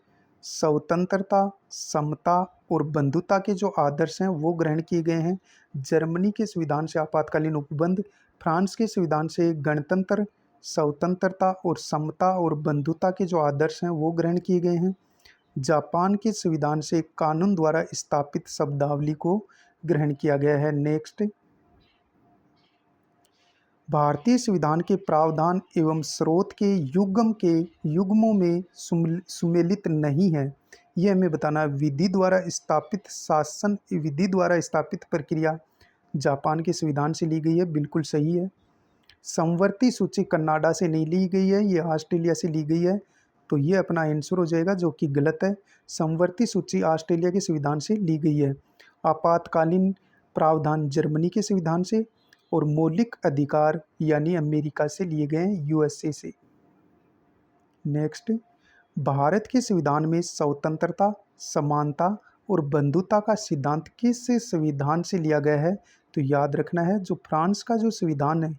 [SPEAKER 1] स्वतंत्रता, समता और बंधुता के जो आदर्श हैं वो ग्रहण किए गए हैं। जर्मनी के संविधान से आपातकालीन उपबंध, फ्रांस के संविधान से गणतंत्र, स्वतंत्रता और समता और बंधुता के जो आदर्श हैं वो ग्रहण किए गए हैं। जापान के संविधान से कानून द्वारा स्थापित शब्दावली को ग्रहण किया गया है। नेक्स्ट, भारतीय संविधान के प्रावधान एवं स्रोत के युग्मों में सुमेलित नहीं है। यह हमें बताना है। विधि द्वारा स्थापित शासन, विधि द्वारा स्थापित प्रक्रिया जापान के संविधान से ली गई है, बिल्कुल सही है। समवर्ती सूची कनाडा से नहीं ली गई है, ये ऑस्ट्रेलिया से ली गई है, तो ये अपना आंसर हो जाएगा, जो कि गलत है। समवर्ती सूची ऑस्ट्रेलिया के संविधान से ली गई है। आपातकालीन प्रावधान जर्मनी के संविधान से, और मौलिक अधिकार यानी अमेरिका से लिए गए हैं, यूएसए से। नेक्स्ट, भारत के संविधान में स्वतंत्रता, समानता और बंधुता का सिद्धांत किस संविधान से लिया गया है? तो याद रखना है, जो फ्रांस का जो संविधान है,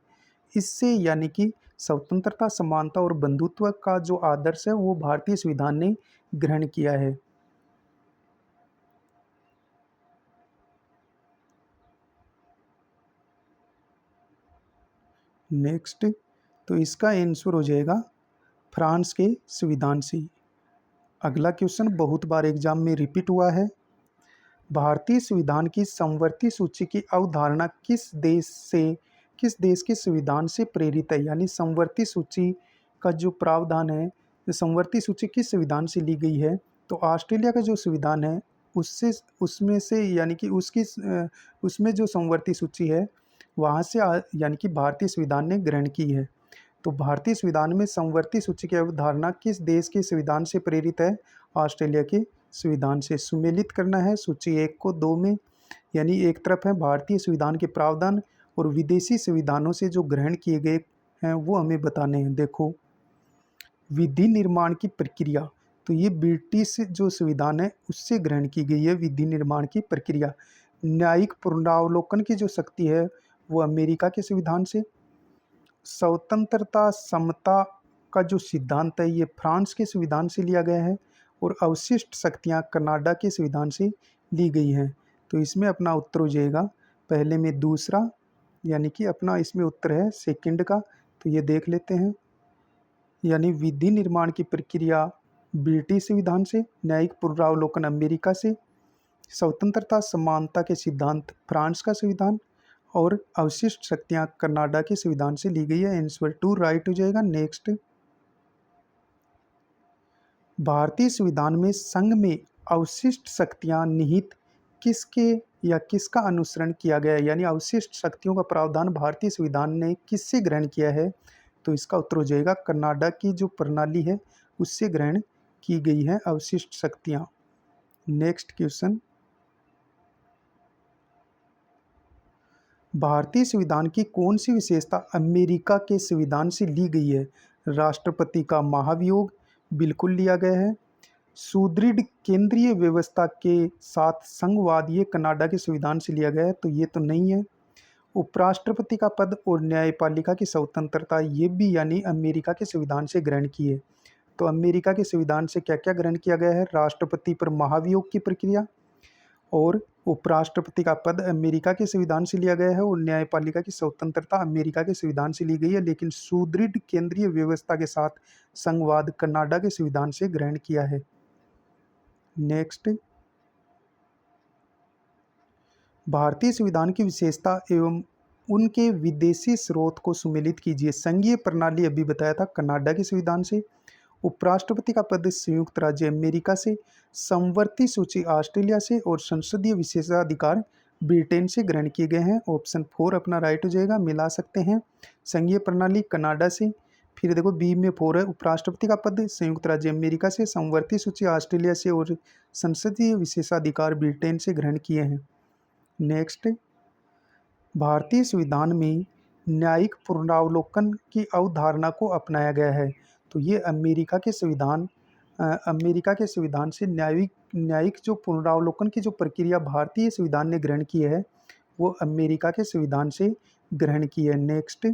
[SPEAKER 1] इससे यानी कि स्वतंत्रता, समानता और बंधुत्व का जो आदर्श है वो भारतीय संविधान ने ग्रहण किया है। नेक्स्ट, तो इसका आंसर हो जाएगा फ्रांस के संविधान से। अगला क्वेश्चन बहुत बार एग्जाम में रिपीट हुआ है। भारतीय संविधान की समवर्ती सूची की अवधारणा किस देश के संविधान से प्रेरित है? यानी समवर्ती सूची का जो प्रावधान है, समवर्ती सूची किस संविधान से ली गई है? तो ऑस्ट्रेलिया का जो संविधान है उससे, उसमें से यानी कि उसमें जो समवर्ती सूची है वहाँ से यानी कि भारतीय संविधान ने ग्रहण की है। तो भारतीय संविधान में समवर्ती सूची की अवधारणा किस देश के संविधान से प्रेरित है? ऑस्ट्रेलिया के संविधान से। सुमेलित करना है सूची 1 को 2 में, यानी एक तरफ है भारतीय संविधान के प्रावधान और विदेशी संविधानों से जो ग्रहण किए गए हैं वो हमें बताने हैं। देखो, विधि निर्माण की प्रक्रिया, तो ये ब्रिटिश जो संविधान है उससे ग्रहण की गई है विधि निर्माण की प्रक्रिया। न्यायिक पुनरावलोकन की जो शक्ति है वो अमेरिका के संविधान से। स्वतंत्रता, समता का जो सिद्धांत है ये फ्रांस के संविधान से लिया गया है, और अवशिष्ट शक्तियाँ कनाडा के संविधान से ली गई हैं। तो इसमें अपना उत्तर हो जाएगा पहले में दूसरा, यानी कि अपना इसमें उत्तर है सेकंड का। तो ये देख लेते हैं, यानी विधि निर्माण की प्रक्रिया ब्रिटिश संविधान से, न्यायिक पुनरावलोकन अमेरिका से, स्वतंत्रता समानता के सिद्धांत फ्रांस का संविधान, और अवशिष्ट शक्तियां कनाडा के संविधान से ली गई है। आंसर 2 राइट हो जाएगा। नेक्स्ट, भारतीय संविधान में संघ में अवशिष्ट शक्तियां निहित किसके या किसका अनुसरण किया गया है? यानी अवशिष्ट शक्तियों का प्रावधान भारतीय संविधान ने किससे ग्रहण किया है? तो इसका उत्तर हो जाएगा कनाडा की जो प्रणाली है उससे ग्रहण की गई है अवशिष्ट शक्तियां। नेक्स्ट क्वेश्चन, भारतीय संविधान की कौन सी विशेषता अमेरिका के संविधान से ली गई है? राष्ट्रपति का महाभियोग, बिल्कुल लिया गया है। सुदृढ़ केंद्रीय व्यवस्था के साथ संघवाद, ये कनाडा के संविधान से लिया गया है, तो ये तो नहीं है। उपराष्ट्रपति का पद और न्यायपालिका की स्वतंत्रता, ये भी यानी अमेरिका के संविधान से ग्रहण की है। तो अमेरिका के संविधान से क्या क्या ग्रहण किया गया है? राष्ट्रपति पर महाभियोग की प्रक्रिया, और उपराष्ट्रपति का पद अमेरिका के संविधान से लिया गया है, और न्यायपालिका की स्वतंत्रता अमेरिका के संविधान से ली गई है। लेकिन सुदृढ़ केंद्रीय व्यवस्था के साथ संघवाद कनाडा के संविधान से ग्रहण किया है। नेक्स्ट, भारतीय संविधान की विशेषता एवं उनके विदेशी स्रोत को सुमेलित कीजिए। संघीय प्रणाली अभी बताया था कनाडा के संविधान से, उपराष्ट्रपति का पद संयुक्त राज्य अमेरिका से, समवर्ती सूची ऑस्ट्रेलिया से, और संसदीय विशेषाधिकार ब्रिटेन से ग्रहण किए गए हैं। ऑप्शन 4 अपना राइट हो जाएगा, मिला सकते हैं। संघीय प्रणाली कनाडा से, फिर देखो बी में 4 है, उपराष्ट्रपति का पद संयुक्त राज्य अमेरिका से, समवर्ती सूची ऑस्ट्रेलिया से, और संसदीय विशेषाधिकार ब्रिटेन से ग्रहण किए हैं। नेक्स्ट, भारतीय संविधान में न्यायिक पुनरावलोकन की अवधारणा को अपनाया गया है। तो ये अमेरिका के संविधान से न्यायिक जो पुनरावलोकन की जो प्रक्रिया भारतीय संविधान ने ग्रहण की है वो अमेरिका के संविधान से ग्रहण की है। नेक्स्ट,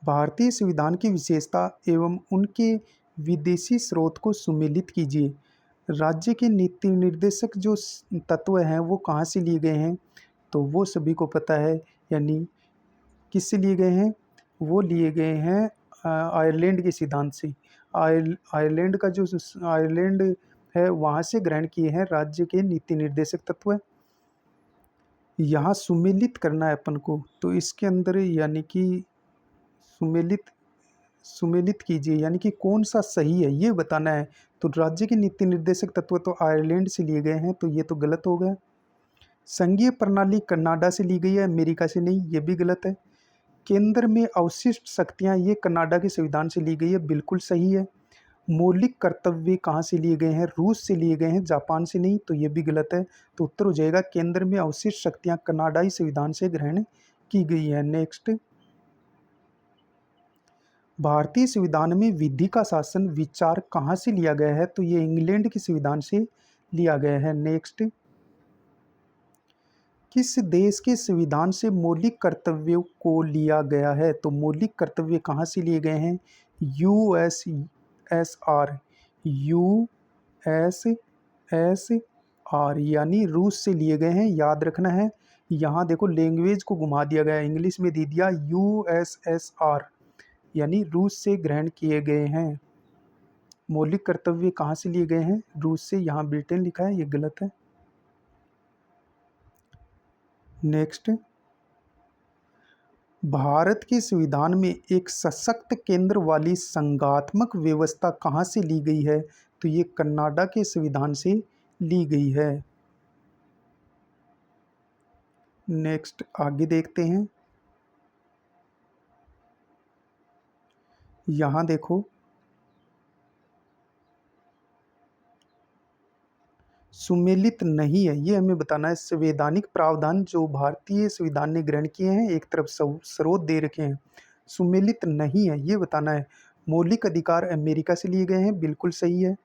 [SPEAKER 1] भारतीय संविधान की विशेषता एवं उनके विदेशी स्रोत को सुमेलित कीजिए। राज्य के नीति निर्देशक जो तत्व हैं वो कहाँ से लिए गए हैं? तो वो सभी को पता है, यानी किससे लिए गए हैं? वो लिए गए हैं आयरलैंड के सिद्धांत से। आयरलैंड का जो आयरलैंड है वहाँ से ग्रहण किए हैं राज्य के नीति निर्देशक तत्व। यहाँ सुमेलित करना है अपन को, तो इसके अंदर यानी कि सुमेलित सुमेलित कीजिए, यानी कि कौन सा सही है ये बताना है। तो राज्य के नीति निर्देशक तत्व तो आयरलैंड से लिए गए हैं, तो ये तो गलत हो गया। संघीय प्रणाली कनाडा से ली गई है, अमेरिका से नहीं, ये भी गलत है। केंद्र में अवशिष्ट शक्तियां, ये कनाडा के संविधान से ली गई है, बिल्कुल सही है। मौलिक कर्तव्य कहाँ से लिए गए हैं, रूस से लिए गए हैं, जापान से नहीं, तो ये भी गलत है। तो उत्तर हो जाएगा केंद्र में अवशिष्ट शक्तियां कनाडाई संविधान से ग्रहण की गई है। नेक्स्ट, भारतीय संविधान में विधि का शासन विचार कहाँ से लिया गया है, तो ये इंग्लैंड के संविधान से लिया गया है। नेक्स्ट, किस देश के संविधान से मौलिक कर्तव्यों को लिया गया है, तो मौलिक कर्तव्य कहाँ से लिए गए हैं, यूएसएसआर, यूएसएसआर यानी रूस से लिए गए हैं, याद रखना है। यहाँ देखो लैंग्वेज को घुमा दिया गया, इंग्लिश में दे दिया यूएसएसआर, यानी रूस से ग्रहण किए गए हैं। मौलिक कर्तव्य कहाँ से लिए गए हैं, रूस से, यहाँ ब्रिटेन लिखा है, ये गलत है। नेक्स्ट, भारत के संविधान में एक सशक्त केंद्र वाली संघात्मक व्यवस्था कहाँ से ली गई है, तो ये कनाडा के संविधान से ली गई है। नेक्स्ट, आगे देखते हैं। यहाँ देखो सुमेलित नहीं है, ये हमें बताना है। संवैधानिक प्रावधान जो भारतीय संविधान ने ग्रहण किए हैं, एक तरफ स्रोत दे रखे हैं, सुमेलित नहीं है, ये बताना है। मौलिक अधिकार अमेरिका से लिए गए हैं, बिल्कुल सही है।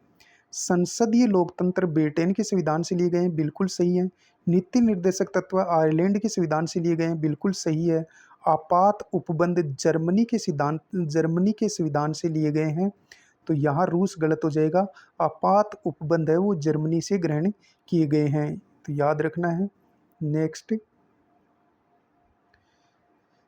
[SPEAKER 1] संसदीय लोकतंत्र ब्रिटेन के संविधान से लिए गए हैं, बिल्कुल सही है। नीति निर्देशक तत्व आयरलैंड के संविधान से लिए गए हैं, बिल्कुल सही है। आपात उपबंध जर्मनी के संविधान से लिए गए हैं, तो यहाँ रूस गलत हो जाएगा। आपात उपबंध है वो जर्मनी से ग्रहण किए गए हैं, तो याद रखना है। नेक्स्ट,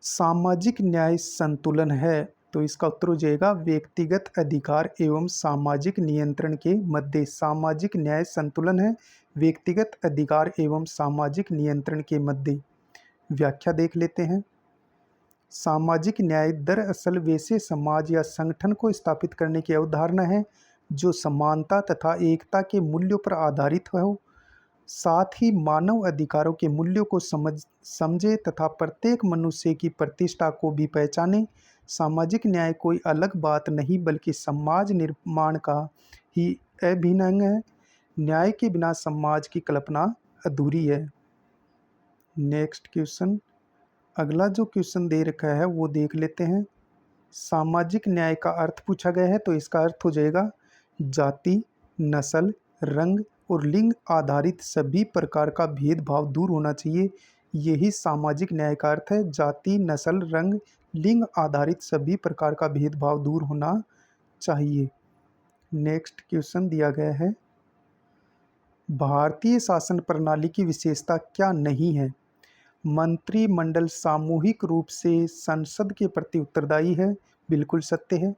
[SPEAKER 1] सामाजिक न्याय संतुलन है, तो इसका उत्तर हो जाएगा व्यक्तिगत अधिकार एवं सामाजिक नियंत्रण के मध्य। सामाजिक न्याय संतुलन है व्यक्तिगत अधिकार एवं सामाजिक नियंत्रण के मध्य। व्याख्या देख लेते हैं। सामाजिक न्याय दरअसल वैसे समाज या संगठन को स्थापित करने की अवधारणा है जो समानता तथा एकता के मूल्यों पर आधारित हो, साथ ही मानव अधिकारों के मूल्यों को समझे तथा प्रत्येक मनुष्य की प्रतिष्ठा को भी पहचाने। सामाजिक न्याय कोई अलग बात नहीं बल्कि समाज निर्माण का ही अभिन्न अंग है। न्याय के बिना समाज की कल्पना अधूरी है। नेक्स्ट क्वेश्चन, अगला जो क्वेश्चन दे रखा है वो देख लेते हैं। सामाजिक न्याय का अर्थ पूछा गया है, तो इसका अर्थ हो जाएगा जाति, नस्ल, रंग और लिंग आधारित सभी प्रकार का भेदभाव दूर होना चाहिए। यही सामाजिक न्याय का अर्थ है। जाति, नस्ल, रंग, लिंग आधारित सभी प्रकार का भेदभाव दूर होना चाहिए। नेक्स्ट क्वेश्चन दिया गया है, भारतीय शासन प्रणाली की विशेषता क्या नहीं है? मंत्रिमंडल सामूहिक रूप से संसद के प्रति उत्तरदायी है, बिल्कुल सत्य है।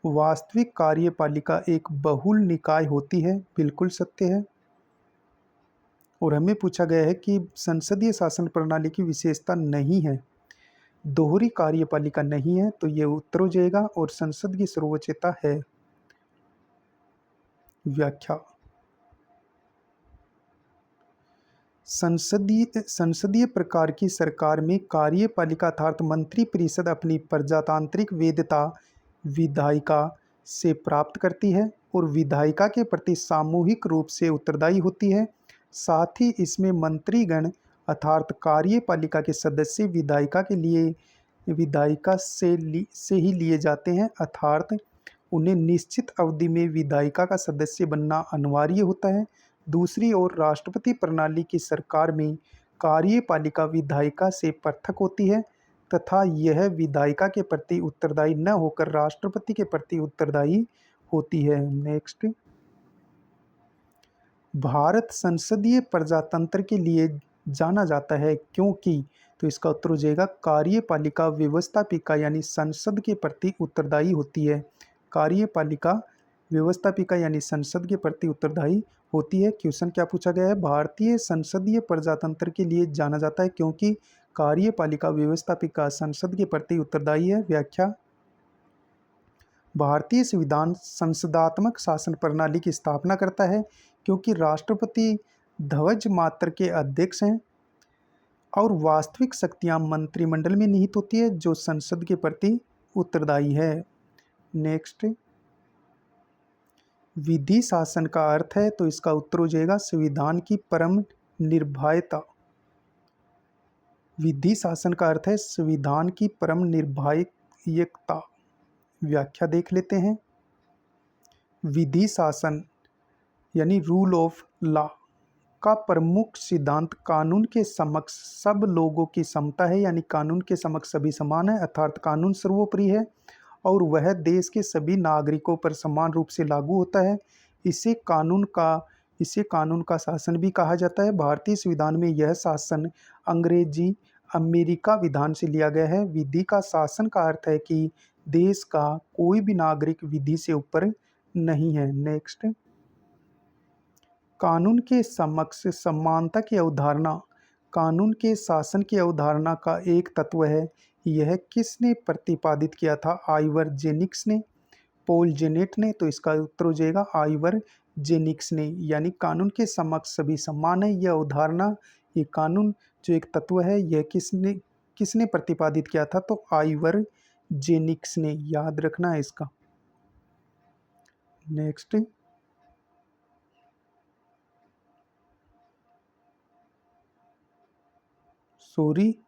[SPEAKER 1] वास्तविक कार्यपालिका एक बहुल निकाय होती है, बिल्कुल सत्य है। और हमें पूछा गया है कि संसदीय शासन प्रणाली की विशेषता नहीं है, दोहरी कार्यपालिका नहीं है, तो ये उत्तर हो जाएगा और संसद की सर्वोच्चता है। व्याख्या, संसदीय प्रकार की सरकार में कार्यपालिका अर्थात मंत्रिपरिषद अपनी प्रजातांत्रिक वैधता विधायिका से प्राप्त करती है और विधायिका के प्रति सामूहिक रूप से उत्तरदायी होती है। साथ ही इसमें मंत्रीगण अर्थात कार्यपालिका के सदस्य विधायिका से ही लिए जाते हैं, अर्थात उन्हें निश्चित अवधि में विधायिका का सदस्य बनना अनिवार्य होता है। दूसरी ओर राष्ट्रपति प्रणाली की सरकार में कार्यपालिका विधायिका से पृथक होती है तथा यह विधायिका के प्रति उत्तरदायी न होकर राष्ट्रपति के प्रति उत्तरदायी होती है। नेक्स्ट, भारत संसदीय प्रजातंत्र के लिए जाना जाता है क्योंकि, तो इसका उत्तर हो जाएगा कार्यपालिका व्यवस्थापिका यानी संसद के प्रति उत्तरदायी होती है। कार्यपालिका व्यवस्थापिका यानी संसद के प्रति उत्तरदायी होती है। क्वेश्चन क्या पूछा गया है? भारतीय संसदीय प्रजातंत्र के लिए जाना जाता है क्योंकि कार्यपालिका व्यवस्थापिका संसद के प्रति उत्तरदायी है। व्याख्या: भारतीय संविधान संसदात्मक शासन प्रणाली की स्थापना करता है क्योंकि राष्ट्रपति ध्वज मात्र के अध्यक्ष हैं और वास्तविक शक्तियां मंत्रिमंडल में निहित होती है जो संसद के प्रति उत्तरदायी है। नेक्स्ट, विधि शासन का अर्थ है, तो इसका उत्तर हो जाएगा संविधान की परम निर्भयता। विधि शासन का अर्थ है संविधान की परम निर्भयता। व्याख्या देख लेते हैं। विधि शासन यानी रूल ऑफ लॉ का प्रमुख सिद्धांत कानून के समक्ष सब लोगों की समता है, यानी कानून के समक्ष सभी समान है, अर्थात कानून सर्वोपरि है और वह देश के सभी नागरिकों पर समान रूप से लागू होता है। इसे कानून का शासन भी कहा जाता है। भारतीय संविधान में यह शासन अंग्रेजी अमेरिका विधान से लिया गया है। विधि का शासन का अर्थ है कि देश का कोई भी नागरिक विधि से ऊपर नहीं है। नेक्स्ट, कानून के समक्ष समानता की अवधारणा कानून के शासन की अवधारणा का एक तत्व है। यह किसने प्रतिपादित किया था? आइवर जेनिक्स ने, पॉल जेनेट ने। तो इसका उत्तर हो जाएगा आइवर जेनिक्स ने। यानी कानून के समक्ष सभी समान है, यह अवधारणा, ये कानून जो एक तत्व है, यह किसने प्रतिपादित किया था? तो आइवर जेनिक्स ने। याद रखना है इसका। नेक्स्ट,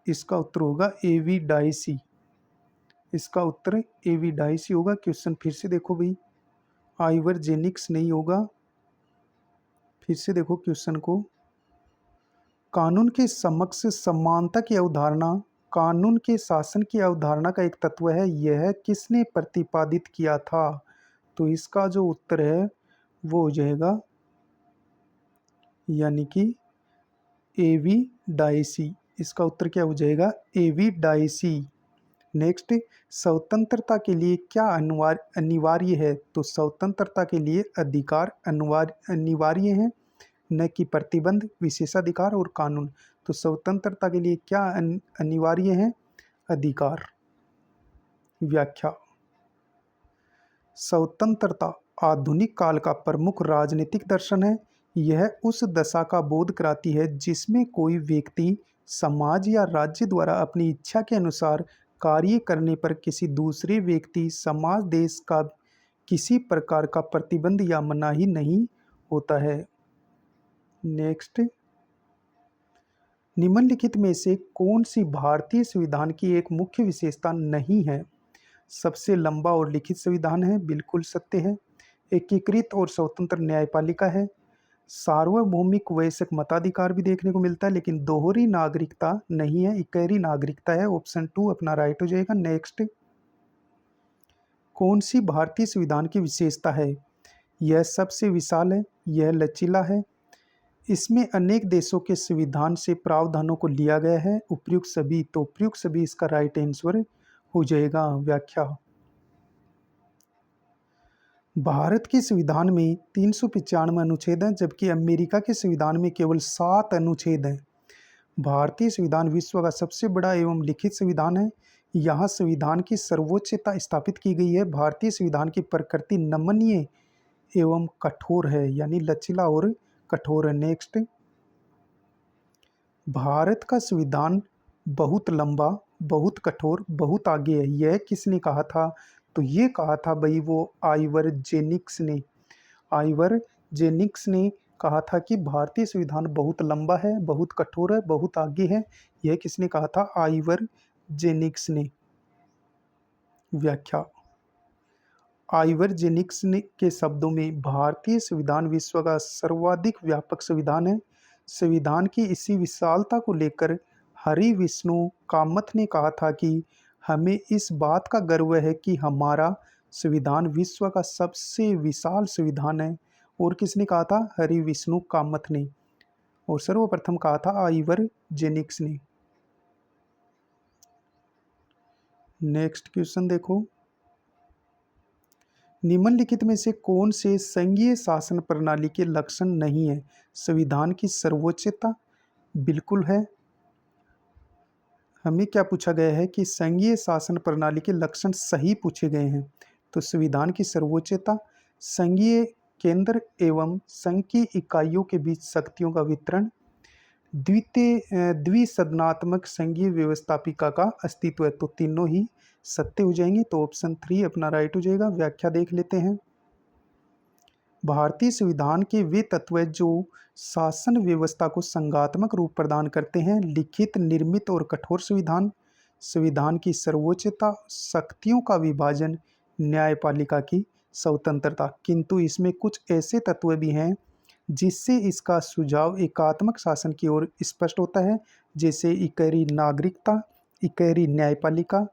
[SPEAKER 1] इसका उत्तर होगा एवी डाइसी। इसका उत्तर एवी डाइसी होगा। क्वेश्चन फिर से देखो भाई, आइवर जेनिक्स नहीं होगा। फिर से देखो क्वेश्चन को। कानून के समक्ष समानता की अवधारणा कानून के शासन की अवधारणा का एक तत्व है, यह किसने प्रतिपादित किया था? तो इसका जो उत्तर है वो हो जाएगा यानी कि एवी डाइसी। इसका उत्तर क्या हो जाएगा? एवी डाइसी। नेक्स्ट, स्वतंत्रता के लिए क्या अनिवार्य है? तो स्वतंत्रता के लिए अधिकार अनिवार्य है, न कि प्रतिबंध, विशेषाधिकार और कानून। तो स्वतंत्रता के लिए क्या अनिवार्य है? अधिकार। व्याख्या: स्वतंत्रता आधुनिक काल का प्रमुख राजनीतिक दर्शन है। यह उस दशा का बोध कराती है जिसमें कोई व्यक्ति समाज या राज्य द्वारा अपनी इच्छा के अनुसार कार्य करने पर किसी दूसरे व्यक्ति, समाज, देश का किसी प्रकार का प्रतिबंध या मनाही नहीं होता है। नेक्स्ट, निम्नलिखित में से कौन सी भारतीय संविधान की एक मुख्य विशेषता नहीं है? सबसे लंबा और लिखित संविधान है, बिल्कुल सत्य है। एकीकृत और स्वतंत्र न्यायपालिका है। सार्वभौमिक वयस्क मताधिकार भी देखने को मिलता है, लेकिन दोहरी नागरिकता नहीं है, इकहरी नागरिकता है। ऑप्शन 2 अपना राइट हो जाएगा। नेक्स्ट, कौन सी भारतीय संविधान की विशेषता है? यह सबसे विशाल है, यह लचीला है, इसमें अनेक देशों के संविधान से प्रावधानों को लिया गया है। उपयुक्त सभी, तो उपयुक्त सभी इसका राइट आंसर हो जाएगा। व्याख्या: भारत के संविधान में 395 अनुच्छेद हैं, जबकि अमेरिका के संविधान में केवल 7 अनुच्छेद हैं। भारतीय संविधान विश्व का सबसे बड़ा एवं लिखित संविधान है। यहाँ संविधान की सर्वोच्चता स्थापित की गई है। भारतीय संविधान की प्रकृति नमनीय एवं कठोर है, यानी लचीला और कठोर है। नेक्स्ट, भारत का संविधान बहुत लंबा, बहुत कठोर, बहुत आगे है, यह किसने कहा था? तो ये कहा था भाई वो आइवर जेनिक्स ने। आइवर जेनिक्स ने कहा था कि भारतीय संविधान बहुत लंबा है, बहुत कठोर है, बहुत आगे है। यह किसने कहा था? आइवर जेनिक्स ने। व्याख्या: आइवर जेनिक्स ने के शब्दों में भारतीय संविधान विश्व का सर्वाधिक व्यापक संविधान है। संविधान की इसी विशालता को लेकर हरि विष्णु कामत ने कहा था कि हमें इस बात का गर्व है कि हमारा संविधान विश्व का सबसे विशाल संविधान है। और किसने कहा था? हरि विष्णु कामत ने। और सर्वप्रथम कहा था आइवर जेनिक्स ने। नेक्स्ट क्वेश्चन देखो, निम्नलिखित में से कौन से संघीय शासन प्रणाली के लक्षण नहीं है? संविधान की सर्वोच्चता बिल्कुल है। हमें क्या पूछा गया है कि संघीय शासन प्रणाली के लक्षण सही पूछे गए हैं। तो संविधान की सर्वोच्चता, संघीय केंद्र एवं संघ की इकाइयों के बीच शक्तियों का वितरण, द्विसदनात्मक संघीय व्यवस्थापिका का अस्तित्व है। तो तीनों ही सत्य हो जाएंगे। तो ऑप्शन 3 अपना राइट हो जाएगा। व्याख्या देख लेते हैं। भारतीय संविधान के वे तत्व हैं जो शासन व्यवस्था को संघात्मक रूप प्रदान करते हैं। लिखित, निर्मित और कठोर संविधान, संविधान की सर्वोच्चता, शक्तियों का विभाजन, न्यायपालिका की स्वतंत्रता। किंतु इसमें कुछ ऐसे तत्व भी हैं जिससे इसका सुझाव एकात्मक शासन की ओर स्पष्ट होता है, जैसे इकहरी नागरिकता, इकहरी न्यायपालिका,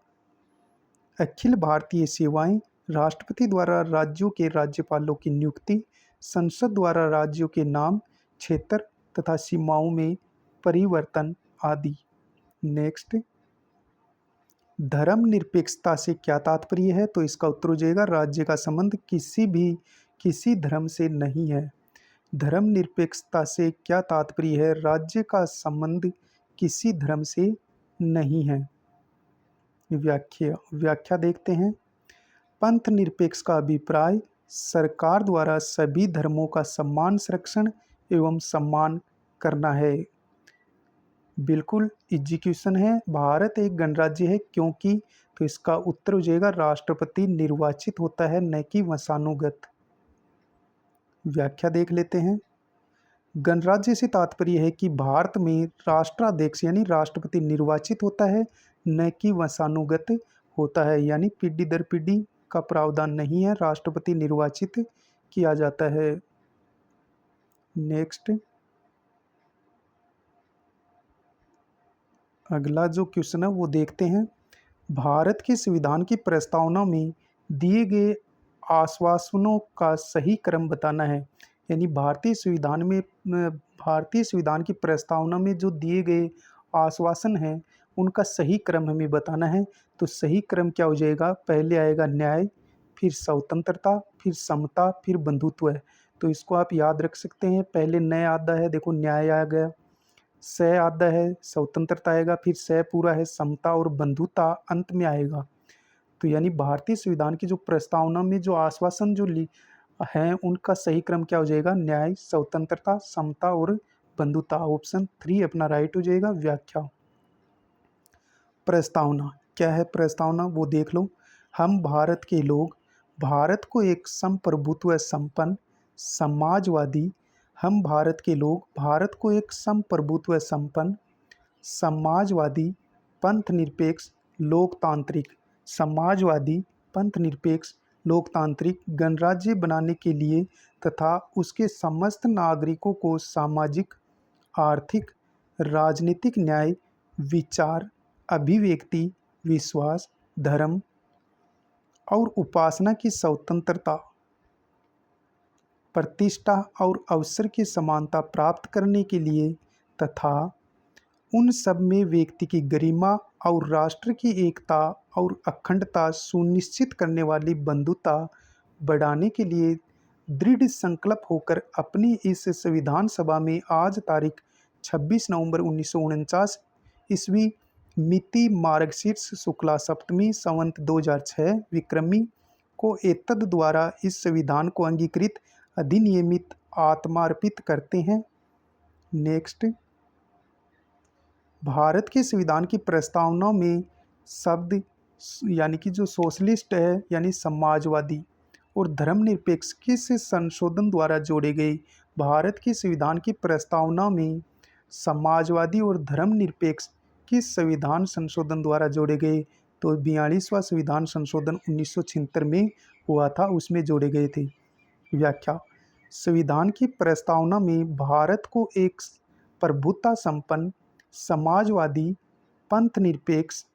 [SPEAKER 1] अखिल भारतीय सेवाएं, राष्ट्रपति द्वारा राज्यों के राज्यपालों की नियुक्ति, संसद द्वारा राज्यों के नाम, क्षेत्र तथा सीमाओं में परिवर्तन आदि। नेक्स्ट, धर्मनिरपेक्षता से क्या तात्पर्य है? तो इसका उत्तर हो जाएगा राज्य का संबंध किसी धर्म से नहीं है। धर्मनिरपेक्षता से क्या तात्पर्य है? राज्य का संबंध किसी धर्म से नहीं है। व्याख्या देखते हैं। पंथ निरपेक्ष का अभिप्राय सरकार द्वारा सभी धर्मों का सम्मान, संरक्षण एवं सम्मान करना है। बिल्कुल एग्जीक्यूशन है। भारत एक गणराज्य है क्योंकि, तो इसका उत्तर हो जाएगा राष्ट्रपति निर्वाचित होता है, न कि वंशानुगत। व्याख्या देख लेते हैं। गणराज्य से तात्पर्य है कि भारत में राष्ट्राध्यक्ष यानी राष्ट्रपति निर्वाचित होता है, न कि वंशानुगत होता है, यानी पीढ़ी दर पीढ़ी का प्रावधान नहीं है, राष्ट्रपति निर्वाचित किया जाता है। नेक्स्ट, अगला जो क्वेश्चन है वो देखते हैं। भारत के संविधान की प्रस्तावना में दिए गए आश्वासनों का सही क्रम बताना है। यानी भारतीय संविधान की प्रस्तावना में जो दिए गए आश्वासन हैं उनका सही क्रम हमें बताना है। तो सही क्रम क्या हो जाएगा? पहले आएगा न्याय, फिर स्वतंत्रता, फिर समता, फिर बंधुत्व है। तो इसको आप याद रख सकते हैं। पहले न्याय आता है, देखो न्याय आ गया, स आता है स्वतंत्रता आएगा, फिर स पूरा है समता, और बंधुता अंत में आएगा। तो यानी भारतीय संविधान की जो प्रस्तावना में जो आश्वासन जो हैं उनका सही क्रम क्या हो जाएगा? न्याय, स्वतंत्रता, समता और बंधुता। ऑप्शन 3 अपना राइट हो जाएगा। व्याख्या, प्रस्तावना क्या है? प्रस्तावना वो देख लो। हम भारत के लोग भारत को एक संप्रभुत्व संपन्न समाजवादी हम भारत के लोग भारत को एक संप्रभुत्व संपन्न समाजवादी पंथ निरपेक्ष लोकतांत्रिक समाजवादी पंथ निरपेक्ष लोकतांत्रिक गणराज्य बनाने के लिए तथा उसके समस्त नागरिकों को सामाजिक, आर्थिक, राजनीतिक न्याय, विचार, अभिव्यक्ति, विश्वास, धर्म और उपासना की स्वतंत्रता, प्रतिष्ठा और अवसर की समानता प्राप्त करने के लिए तथा उन सब में व्यक्ति की गरिमा और राष्ट्र की एकता और अखंडता सुनिश्चित करने वाली बंधुता बढ़ाने के लिए दृढ़ संकल्प होकर अपनी इस संविधान सभा में आज तारीख 26 नवंबर 1949 ईस्वी मिति मार्गशीर्ष शुक्ला सप्तमी संवत 2006 विक्रमी को एतद द्वारा इस संविधान को अंगीकृत अधिनियमित आत्मार्पित करते हैं। नेक्स्ट, भारत के संविधान की प्रस्तावना में शब्द यानी कि जो सोशलिस्ट है यानी समाजवादी और धर्मनिरपेक्ष किस संशोधन द्वारा जोड़े गए? भारत के संविधान की प्रस्तावना में समाजवादी और धर्मनिरपेक्ष किस संविधान संशोधन द्वारा जोड़े गए? तो 42वां संविधान संशोधन 1976 में हुआ था, उसमें जोड़े गए थे। व्याख्या, संविधान की प्रस्तावना में भारत को एक प्रभुता संपन्न समाजवादी पंथ निरपेक्ष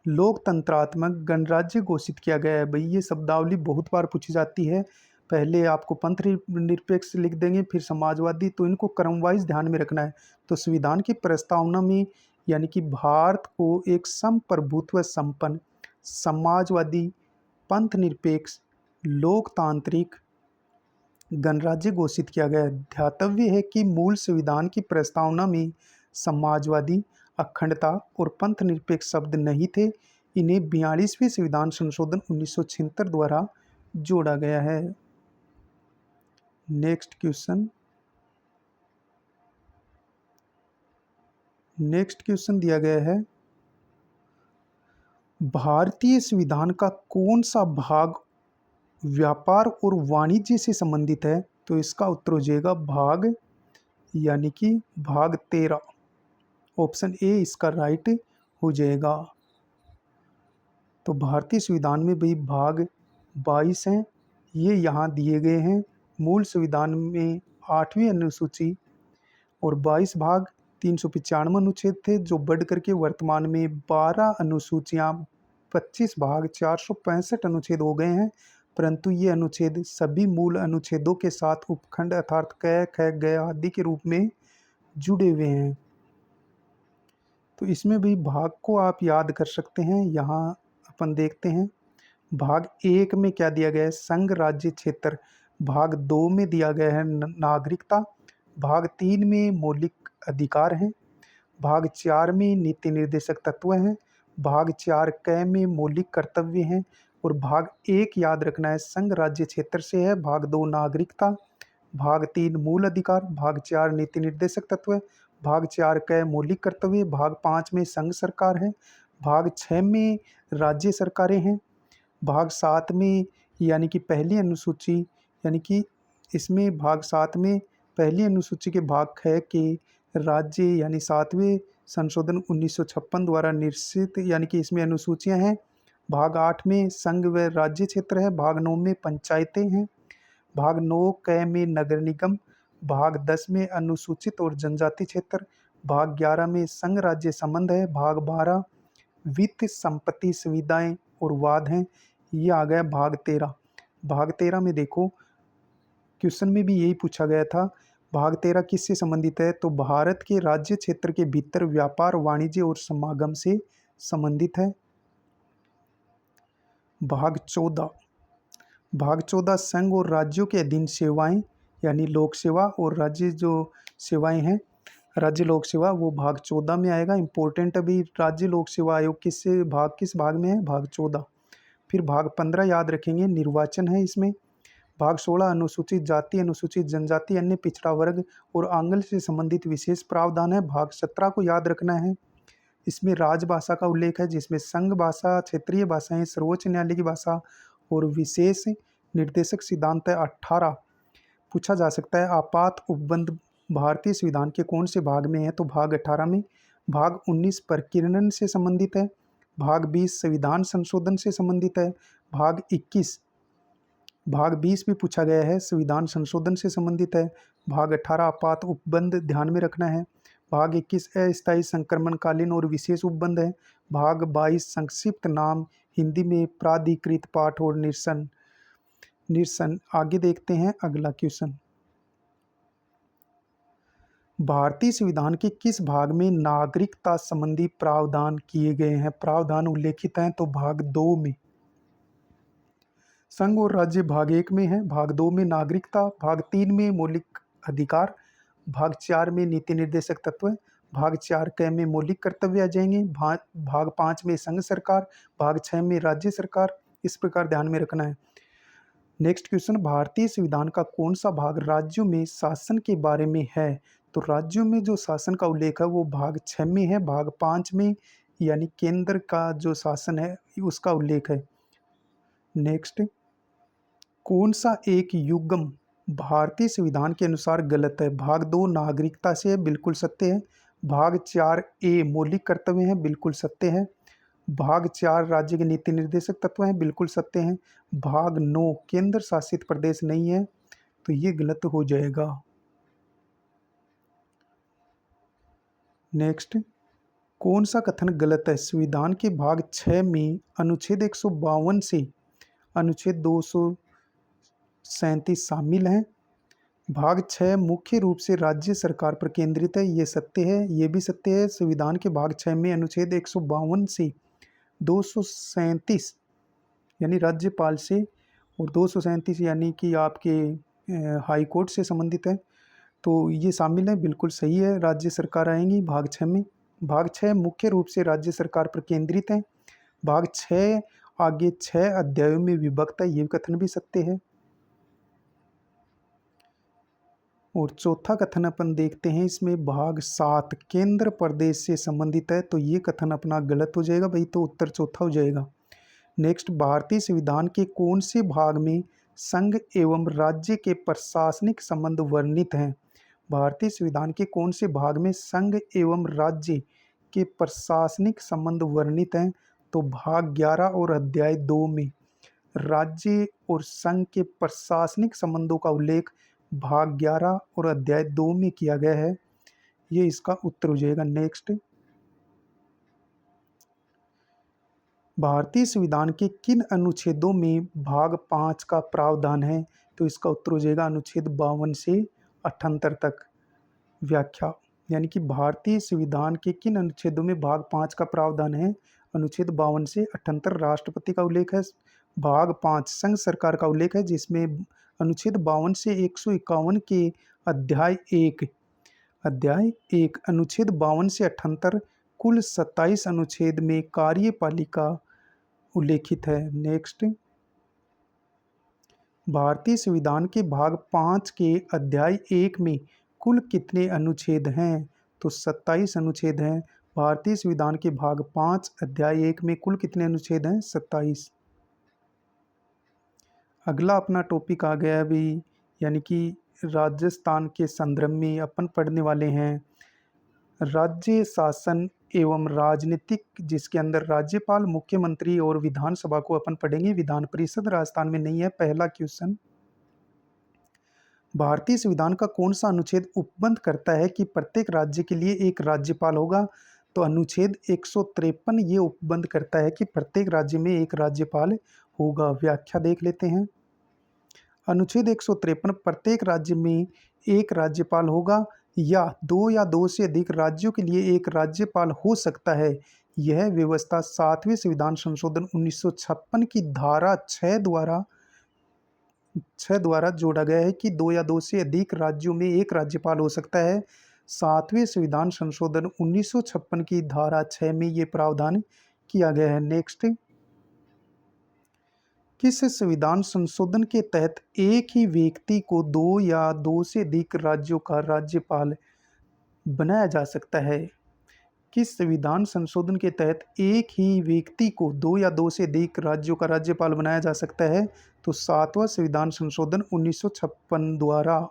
[SPEAKER 1] लोकतंत्रात्मक गणराज्य घोषित किया गया है। भाई ये शब्दावली बहुत बार पूछी जाती है। पहले आपको पंथ निरपेक्ष लिख देंगे, फिर समाजवादी, तो इनको क्रमवाइज ध्यान में रखना है। तो संविधान की प्रस्तावना में यानी कि भारत को एक संप्रभुत्व संपन्न समाजवादी पंथ निरपेक्ष लोकतांत्रिक गणराज्य घोषित किया गया। ध्यातव्य है कि मूल संविधान की प्रस्तावना में समाजवादी, अखंडता और पंथ निरपेक्ष शब्द नहीं थे। इन्हें 42वें संविधान संशोधन 1976 द्वारा जोड़ा गया है। नेक्स्ट क्वेश्चन दिया गया है, भारतीय संविधान का कौन सा भाग व्यापार और वाणिज्य से संबंधित है? तो इसका उत्तर हो जाएगा भाग यानी कि भाग 13। ऑप्शन ए इसका राइट हो जाएगा। तो भारतीय संविधान में भी भाग 22 हैं, ये यहाँ दिए गए हैं। मूल संविधान में 8वीं अनुसूची और 22 भाग 395 अनुच्छेद थे, जो बढ़ करके वर्तमान में 12 अनुसूचियाँ 25 भाग 465 अनुच्छेद हो गए हैं। परंतु ये अनुच्छेद सभी मूल अनुच्छेदों के साथ उपखंड अर्थात क, ख, ग आदि के रूप में जुड़े हुए हैं। तो इसमें भी भाग को आप याद कर सकते हैं। यहाँ अपन देखते हैं भाग 1 में क्या दिया गया है, संघ राज्य क्षेत्र। भाग 2 में दिया गया है नागरिकता। भाग 3 में मौलिक अधिकार हैं। भाग 4 में नीति निर्देशक तत्व हैं। भाग 4 क में मौलिक कर्तव्य हैं। और भाग 1 याद रखना है संघ राज्य क्षेत्र से है। भाग 2 नागरिकता, भाग 3 मूल अधिकार, भाग 4 नीति निर्देशक तत्व, भाग 4 क मौलिक कर्तव्य, भाग 5 में संघ सरकार है, भाग 6 में राज्य सरकारें हैं, भाग 7 में यानी कि पहली अनुसूची यानी कि इसमें भाग 7 में पहली अनुसूची के भाग ख के राज्य यानी 7वें संशोधन 1956 द्वारा निश्चित यानी कि इसमें अनुसूचियां हैं। भाग 8 में संघ व राज्य क्षेत्र है। भाग 9 में पंचायतें हैं। भाग 9 क में नगर निगम। भाग 10 में अनुसूचित और जनजाति क्षेत्र। भाग 11 में संघ राज्य संबंध है। भाग 12 वित्त संपत्ति सुविधाएं और वाद हैं। ये आ गया भाग 13। भाग 13 में देखो क्वेश्चन में भी यही पूछा गया था, भाग 13 किससे संबंधित है? तो भारत के राज्य क्षेत्र के भीतर व्यापार, वाणिज्य और समागम से संबंधित है। भाग 14 संघ और राज्यों के अधीन सेवाएं यानी लोक सेवा और राज्य जो सेवाएं हैं, राज्य लोक सेवा, वो भाग 14 में आएगा। इंपॉर्टेंट अभी राज्य लोक सेवा आयोग किस भाग में है? भाग 14। फिर भाग 15 याद रखेंगे, निर्वाचन है इसमें। भाग 16 अनुसूचित जाति, अनुसूचित जनजाति, अन्य पिछड़ा वर्ग और आंगल से संबंधित विशेष प्रावधान है। भाग 17 को याद रखना है, इसमें राजभाषा का उल्लेख है, जिसमें संघ भाषा, क्षेत्रीय भाषाएं, सर्वोच्च न्यायालय की भाषा और विशेष निर्देशक सिद्धांत है। 18 पूछा जा सकता है, आपात उपबंध भारतीय संविधान के कौन से भाग में है? तो भाग 18 में। भाग 19 प्रकीर्णन से संबंधित है। भाग 20 संविधान संशोधन से संबंधित है। भाग 20 भी पूछा गया है, संविधान संशोधन से संबंधित है। भाग 18 आपात उपबंध ध्यान में रखना है। भाग 21 अस्थायी संक्रमणकालीन और विशेष उपबंध है। भाग 22 संक्षिप्त नाम, हिंदी में प्राधिकृत पाठ और निरसन। आगे देखते हैं अगला क्वेश्चन, भारतीय संविधान के किस भाग में नागरिकता संबंधी प्रावधान किए गए हैं? प्रावधान उल्लेखित हैं। तो भाग 2 में। संघ और राज्य भाग 1 में है। भाग 2 में नागरिकता, भाग 3 में मौलिक अधिकार, भाग 4 में नीति निर्देशक तत्व, भाग 4 क में मौलिक कर्तव्य आ जाएंगे, भाग 5 में संघ सरकार, भाग 6 में राज्य सरकार। इस प्रकार ध्यान में रखना है। नेक्स्ट क्वेश्चन, भारतीय संविधान का कौन सा भाग राज्यों में शासन के बारे में है? तो राज्यों में जो शासन का उल्लेख है वो भाग 6 में है। भाग 5 में यानी केंद्र का जो शासन है उसका उल्लेख है। नेक्स्ट, कौन सा एक युग्म भारतीय संविधान के अनुसार गलत है? भाग 2 नागरिकता से है, बिल्कुल सत्य है। भाग 4 ए मौलिक कर्तव्य है, बिल्कुल सत्य है। भाग 4 राज्य के नीति निर्देशक तत्व हैं, बिल्कुल सत्य हैं। भाग 9 केंद्र शासित प्रदेश नहीं है, तो ये गलत हो जाएगा। नेक्स्ट, कौन सा कथन गलत है? संविधान के भाग 6 में अनुच्छेद 152 से अनुच्छेद 237 शामिल हैं। भाग 6 मुख्य रूप से राज्य सरकार पर केंद्रित है, ये सत्य है। ये भी सत्य है, संविधान के भाग 6 में अनुच्छेद 152 से 237 यानी राज्यपाल से और 237 यानी कि आपके हाई कोर्ट से संबंधित है। तो ये शामिल है, बिल्कुल सही है। राज्य सरकार आएंगी भाग 6 में। भाग 6 मुख्य रूप से राज्य सरकार पर केंद्रित है। भाग 6 आगे 6 अध्यायों में विभक्त है, ये कथन भी सत्य है। और चौथा कथन अपन देखते हैं इसमें, भाग 7 केंद्र प्रदेश से संबंधित है, तो ये कथन अपना गलत हो जाएगा भाई, तो उत्तर चौथा हो जाएगा। नेक्स्ट, भारतीय संविधान के कौन से भाग में संघ एवं राज्य के प्रशासनिक संबंध वर्णित हैं? भारतीय संविधान के कौन से भाग में संघ एवं राज्य के प्रशासनिक संबंध वर्णित हैं? तो भाग 11 और अध्याय 2 में राज्य और संघ के प्रशासनिक संबंधों का उल्लेख भाग 11 और अध्याय 2 में किया गया है, ये इसका उत्तर हो जाएगा। नेक्स्ट, भारतीय संविधान के किन अनुच्छेदों में भाग 5 का प्रावधान है? तो इसका उत्तर हो जाएगा अनुच्छेद 52 से 78 तक। व्याख्या, यानी कि भारतीय संविधान के किन अनुच्छेदों में भाग 5 का प्रावधान है? अनुच्छेद 52 से 78 राष्ट्रपति का उल्लेख है। भाग 5 संघ सरकार का उल्लेख है, जिसमें अनुच्छेद 52 से 151 के अध्याय 1 अनुच्छेद 52 से 78 कुल 27 अनुच्छेद में कार्यपालिका उल्लेखित है। नेक्स्ट, भारतीय संविधान के भाग 5 के अध्याय 1 में कुल कितने अनुच्छेद हैं? तो 27 अनुच्छेद हैं। भारतीय संविधान के भाग 5 अध्याय 1 में कुल कितने अनुच्छेद हैं? 27। अगला अपना टॉपिक आ गया अभी, यानी कि राजस्थान के संदर्भ में अपन पढ़ने वाले हैं राज्य शासन एवं राजनीतिक, जिसके अंदर राज्यपाल, मुख्यमंत्री और विधानसभा को अपन पढ़ेंगे। विधान परिषद राजस्थान में नहीं है। पहला क्वेश्चन, भारतीय संविधान का कौन सा अनुच्छेद उपबंध करता है कि प्रत्येक राज्य के लिए एक राज्यपाल होगा? तो अनुच्छेद 153 ये उपबंध करता है कि प्रत्येक राज्य में एक राज्यपाल होगा। व्याख्या देख लेते हैं। अनुच्छेद 153 प्रत्येक राज्य में एक राज्यपाल होगा या दो से अधिक राज्यों के लिए एक राज्यपाल हो सकता है। यह व्यवस्था 7वें संविधान संशोधन 1956 की धारा 6 द्वारा जोड़ा गया है कि दो से अधिक राज्यों में एक राज्यपाल हो सकता है। 7वें संविधान संशोधन 1956 की धारा 6 में ये प्रावधान किया गया है। नेक्स्ट, किस संविधान संशोधन के तहत एक ही व्यक्ति को दो से अधिक राज्यों का राज्यपाल बनाया जा सकता है? किस संविधान संशोधन के तहत एक ही व्यक्ति को दो से अधिक राज्यों का राज्यपाल बनाया जा सकता है? तो 7वां संविधान संशोधन 1956 द्वारा।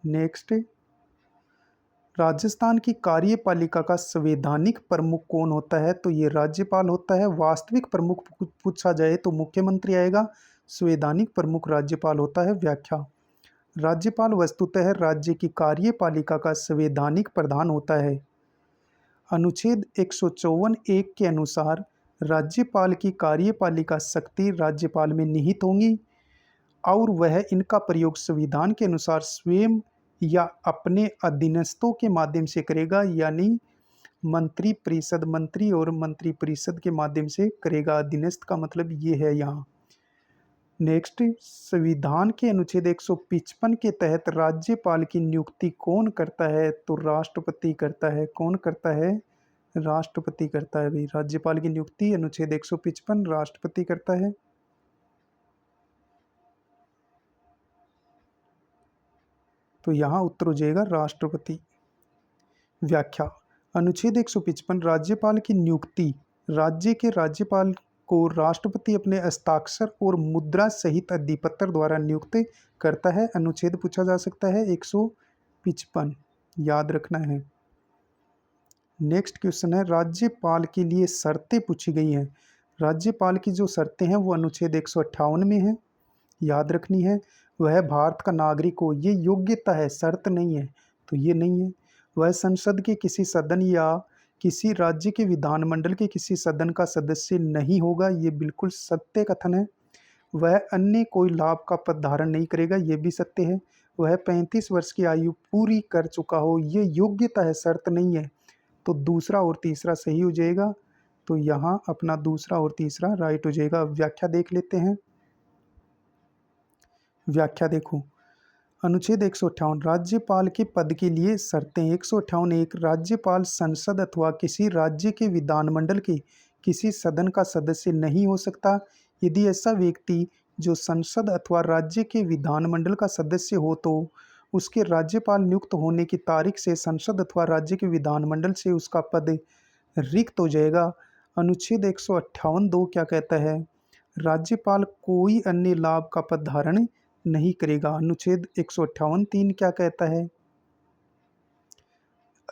[SPEAKER 1] नेक्स्ट, राजस्थान की कार्यपालिका का संवैधानिक प्रमुख कौन होता है? तो ये राज्यपाल होता है। वास्तविक प्रमुख पूछा जाए तो मुख्यमंत्री आएगा। संवैधानिक प्रमुख राज्यपाल होता है। व्याख्या, राज्यपाल वस्तुतः राज्य की कार्यपालिका का संवैधानिक प्रधान होता है। अनुच्छेद 154(1) के अनुसार राज्यपाल की कार्यपालिका शक्ति राज्यपाल में निहित होंगी और वह इनका प्रयोग संविधान के अनुसार स्वयं या अपने अधीनस्थों के माध्यम से करेगा, यानी मंत्री और मंत्री परिषद के माध्यम से करेगा। अधीनस्थ का मतलब ये है यहाँ। नेक्स्ट, संविधान के अनुच्छेद 155 के तहत राज्यपाल की नियुक्ति कौन करता है? तो राष्ट्रपति करता है। कौन करता है? राष्ट्रपति करता है भाई। राज्यपाल की नियुक्ति अनुच्छेद 155 राष्ट्रपति करता है। तो यहाँ उत्तर हो जाएगा राष्ट्रपति। व्याख्या, अनुच्छेद 155 राज्यपाल की नियुक्ति राज्य के राज्यपाल को राष्ट्रपति अपने हस्ताक्षर और मुद्रा सहित अधिपत्र द्वारा नियुक्त करता है। अनुच्छेद पूछा जा सकता है 155, याद रखना है। नेक्स्ट क्वेश्चन है, राज्यपाल के लिए शर्तें पूछी गई हैं। राज्यपाल की जो शर्तें हैं वो अनुच्छेद 158 में है, याद रखनी है। वह भारत का नागरिक हो, ये योग्यता है, शर्त नहीं है, तो ये नहीं है। वह संसद के किसी सदन या किसी राज्य के विधानमंडल के किसी सदन का सदस्य नहीं होगा, ये बिल्कुल सत्य कथन है। वह अन्य कोई लाभ का पद धारण नहीं करेगा, ये भी सत्य है। वह 35 वर्ष की आयु पूरी कर चुका हो, ये योग्यता है, शर्त नहीं है। तो दूसरा और तीसरा सही हो जाएगा। तो यहाँ अपना दूसरा और तीसरा राइट हो जाएगा। व्याख्या देख लेते हैं। व्याख्या देखो। अनुच्छेद 158 राज्यपाल के पद के लिए शर्तें। 158 एक राज्यपाल संसद अथवा किसी राज्य के विधानमंडल के किसी सदन का सदस्य नहीं हो सकता यदि ऐसा व्यक्ति जो संसद अथवा राज्य के विधानमंडल का सदस्य हो तो उसके राज्यपाल नियुक्त होने की तारीख से संसद अथवा राज्य के विधानमंडल से उसका पद रिक्त हो जाएगा। अनुच्छेद 158 दो क्या कहता है? राज्यपाल कोई अन्य लाभ का पद धारण नहीं करेगा। अनुच्छेद 158 3 क्या कहता है?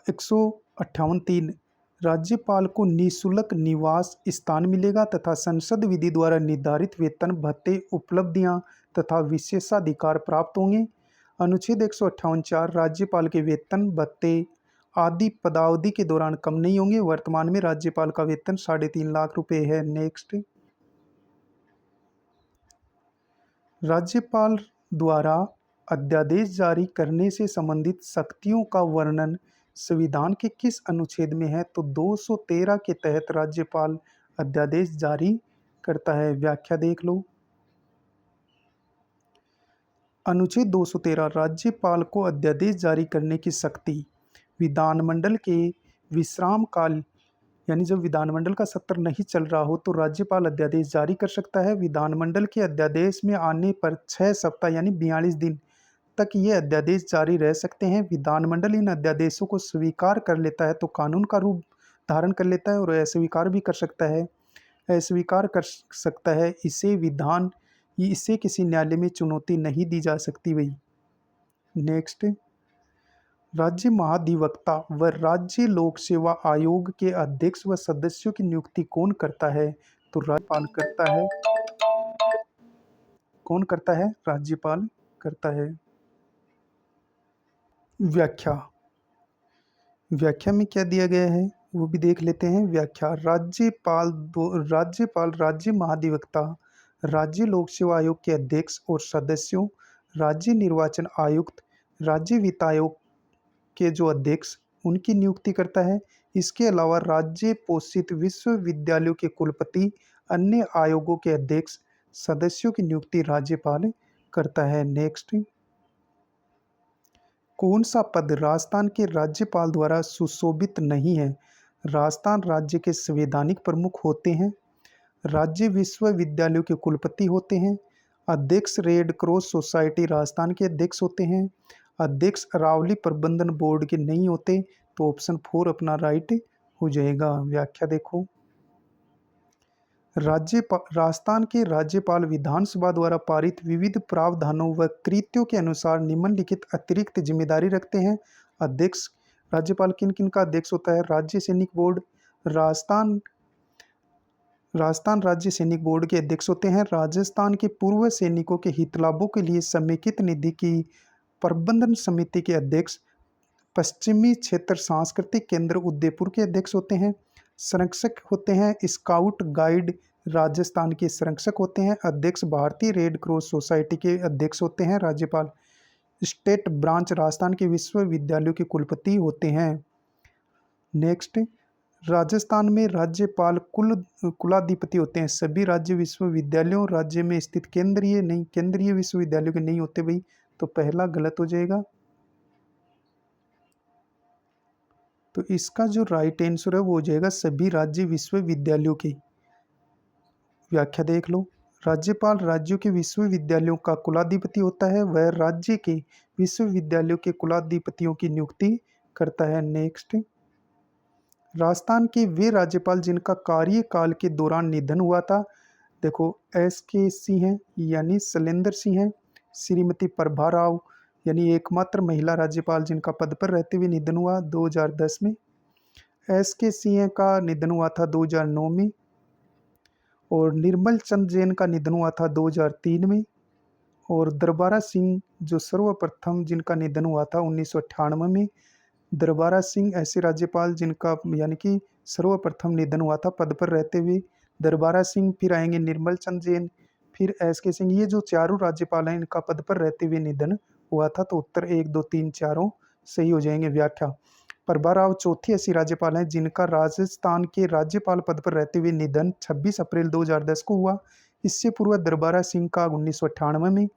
[SPEAKER 1] 158 3 राज्यपाल को निःशुल्क निवास स्थान मिलेगा तथा संसद विधि द्वारा निर्धारित वेतन भत्ते उपलब्धियां तथा विशेषाधिकार प्राप्त होंगे। अनुच्छेद 158 4 राज्यपाल के वेतन भत्ते आदि पदावधि के दौरान कम नहीं होंगे। वर्तमान में राज्यपाल का वेतन 3.5 लाख रुपए है। नेक्स्ट, राज्यपाल द्वारा अध्यादेश जारी करने से संबंधित शक्तियों का वर्णन संविधान के किस अनुच्छेद में है? तो 213 के तहत राज्यपाल अध्यादेश जारी करता है। व्याख्या देख लो। अनुच्छेद 213 राज्यपाल को अध्यादेश जारी करने की शक्ति विधानमंडल के विश्राम काल यानी जब विधानमंडल का सत्र नहीं चल रहा हो तो राज्यपाल अध्यादेश जारी कर सकता है। विधानमंडल के अध्यादेश में आने पर 6 सप्ताह यानी 42 दिन तक ये अध्यादेश जारी रह सकते हैं। विधानमंडल इन अध्यादेशों को स्वीकार कर लेता है तो कानून का रूप धारण कर लेता है और अस्वीकार भी कर सकता है। अस्वीकार कर सकता है इसे किसी न्यायालय में चुनौती नहीं दी जा सकती। वही नेक्स्ट, राज्य महाधिवक्ता व राज्य लोक सेवा आयोग के अध्यक्ष व सदस्यों की नियुक्ति कौन करता है? तो राज्यपाल करता है। कौन करता है? राज्यपाल करता है। व्याख्या में क्या दिया गया है वो भी देख लेते हैं। व्याख्या, राज्यपाल राज्य महाधिवक्ता राज्य लोक सेवा आयोग के अध्यक्ष और सदस्यों, राज्य निर्वाचन आयुक्त, राज्य वित्त आयोग के जो अध्यक्ष उनकी नियुक्ति करता है। इसके अलावा राज्य पोषित विश्वविद्यालयों के कुलपति, अन्य आयोगों के अध्यक्ष, सदस्यों की नियुक्ति राज्यपाल करता है। नेक्स्ट, कौन सा पद राजस्थान के राज्यपाल द्वारा सुशोभित नहीं है? राजस्थान राज्य के संवैधानिक प्रमुख होते हैं, राज्य विश्वविद्यालयों के कुलपति होते हैं, अध्यक्ष रेड क्रॉस सोसाइटी राजस्थान के अध्यक्ष होते हैं, अध्यक्ष अरावली प्रबंधन बोर्ड के नहीं होते। तो ऑप्शन 4 अपना राइट हो जाएगा। व्याख्या देखो। राजस्थान के राज्यपाल विधानसभा द्वारा पारित विविध प्रावधानों व कृत्यों के अनुसार निम्नलिखित अतिरिक्त जिम्मेदारी रखते हैं। अध्यक्ष राज्यपाल किन किन का अध्यक्ष होता है? राज्य सैनिक बोर्ड, राजस्थान राज्य सैनिक बोर्ड के अध्यक्ष होते हैं। राजस्थान के पूर्व सैनिकों के हितलाभों के लिए समेकित निधि की प्रबंधन समिति के अध्यक्ष पश्चिमी क्षेत्र सांस्कृतिक केंद्र उदयपुर के अध्यक्ष होते हैं। संरक्षक होते हैं स्काउट गाइड राजस्थान के संरक्षक होते हैं। अध्यक्ष भारतीय रेड क्रॉस सोसाइटी के अध्यक्ष होते हैं। राज्यपाल स्टेट ब्रांच राजस्थान के विश्वविद्यालयों के कुलपति होते हैं। नेक्स्ट, राजस्थान में राज्यपाल कुलाधिपति होते हैं। सभी राज्य विश्वविद्यालयों राज्य में स्थित केंद्रीय विश्वविद्यालयों के नहीं होते भाई, तो पहला गलत हो जाएगा। तो इसका जो राइट आंसर है वो हो जाएगा सभी राज्य विश्वविद्यालयों की। व्याख्या देख लो। राज्यपाल राज्यों के विश्वविद्यालयों का कुलाधिपति होता है, वह राज्य के विश्वविद्यालयों के कुलाधिपतियों की नियुक्ति करता है। नेक्स्ट, राजस्थान के वे राज्यपाल जिनका कार्यकाल के दौरान निधन हुआ था। देखो SK सिंह हैं यानी शैलेंद्र सिंह हैं, श्रीमती प्रभा राव यानी एकमात्र महिला राज्यपाल जिनका पद पर रहते हुए निधन हुआ 2010 में। SK सिंह का निधन हुआ था 2009 में और निर्मल चंद जैन का निधन हुआ था 2003 में और दरबारा सिंह जो सर्वप्रथम जिनका निधन हुआ था 1998 में। दरबारा सिंह ऐसे राज्यपाल जिनका यानी कि सर्वप्रथम निधन हुआ था पद पर रहते हुए। दरबारा सिंह, फिर आएंगे निर्मल चंद जैन, फिर SK सिंह। ये जो चारों राज्यपाल हैं इनका पद पर रहते हुए निधन हुआ था। तो उत्तर 1 2 3 चारों सही हो जाएंगे। व्याख्या, प्रभा राव चौथी ऐसी राज्यपाल हैं जिनका राजस्थान के राज्यपाल पद पर रहते हुए निधन 26 अप्रैल 2010 को हुआ। इससे पूर्व दरबारा सिंह का 1998 में,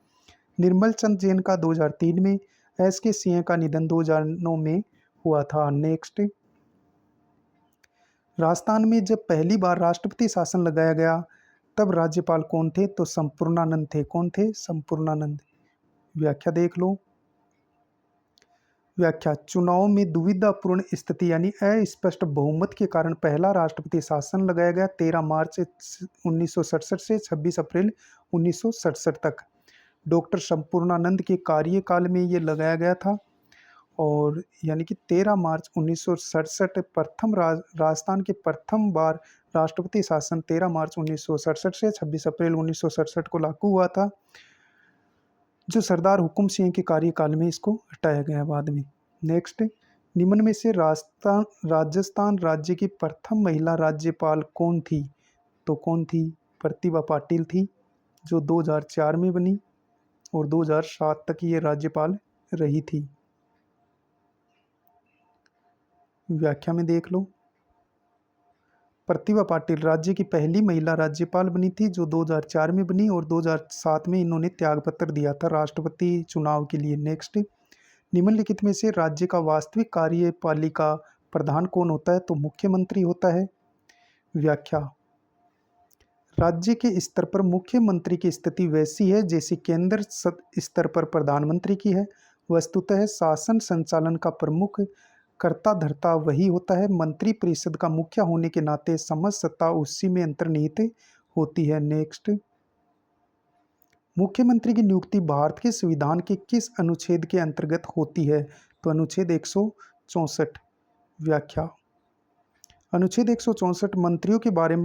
[SPEAKER 1] निर्मल चंद जैन का 2003 में, एस के सिंह का निधन 2009 में हुआ था। नेक्स्ट, राजस्थान में जब पहली बार राष्ट्रपति शासन लगाया गया तब राज्यपाल कौन थे? तो संपूर्णानंद थे। कौन थे? संपूर्णानंद। व्याख्या देख लो। व्याख्या, चुनाव में दुविधापूर्ण स्थिति यानी अस्पष्ट बहुमत के कारण पहला राष्ट्रपति शासन लगाया गया 13 मार्च 1967 से 26 अप्रैल 1967 तक। डॉक्टर संपूर्णानंद के कार्यकाल में ये लगाया गया था और यानी कि 13 मार्च 1967 राजस्थान के प्रथम बार राष्ट्रपति शासन 13 मार्च 1967 से 26 अप्रैल 1967 को लागू हुआ था, जो सरदार हुकुम सिंह के कार्यकाल में इसको हटाया गया बाद में। नेक्स्ट, निम्न में से राजस्थान राज्य की प्रथम महिला राज्यपाल कौन थी? तो कौन थी? प्रतिभा पाटिल थी, जो 2004 में बनी और 2007 तक ये राज्यपाल रही थी। व्याख्या में देख लो। प्रतिभा पाटिल राज्य की पहली महिला राज्यपाल बनी थी, जो 2004 में बनी और 2007 में इन्होंने त्यागपत्र दिया था राष्ट्रपति चुनाव के लिए। नेक्स्ट, निम्नलिखित में से राज्य का वास्तविक कार्यपालिका प्रधान कौन होता है? तो मुख्यमंत्री होता है। व्याख्या, राज्य के स्तर पर मुख्यमंत्री की स्थिति वैसी है जैसी केंद्र स्तर पर प्रधानमंत्री की है। वस्तुतः शासन संचालन का प्रमुख कर्ता धर्ता वही होता है। मंत्री परिषद का मुखिया होने के नाते समस्त सत्ता उसी में अंतर्निहित होती है। नेक्स्ट, मुख्यमंत्री की नियुक्ति भारत के संविधान के किस अनुच्छेद के अंतर्गत होती है? तो अनुच्छेद 164। व्याख्या, अनुच्छेद 164 मंत्रियों के बारे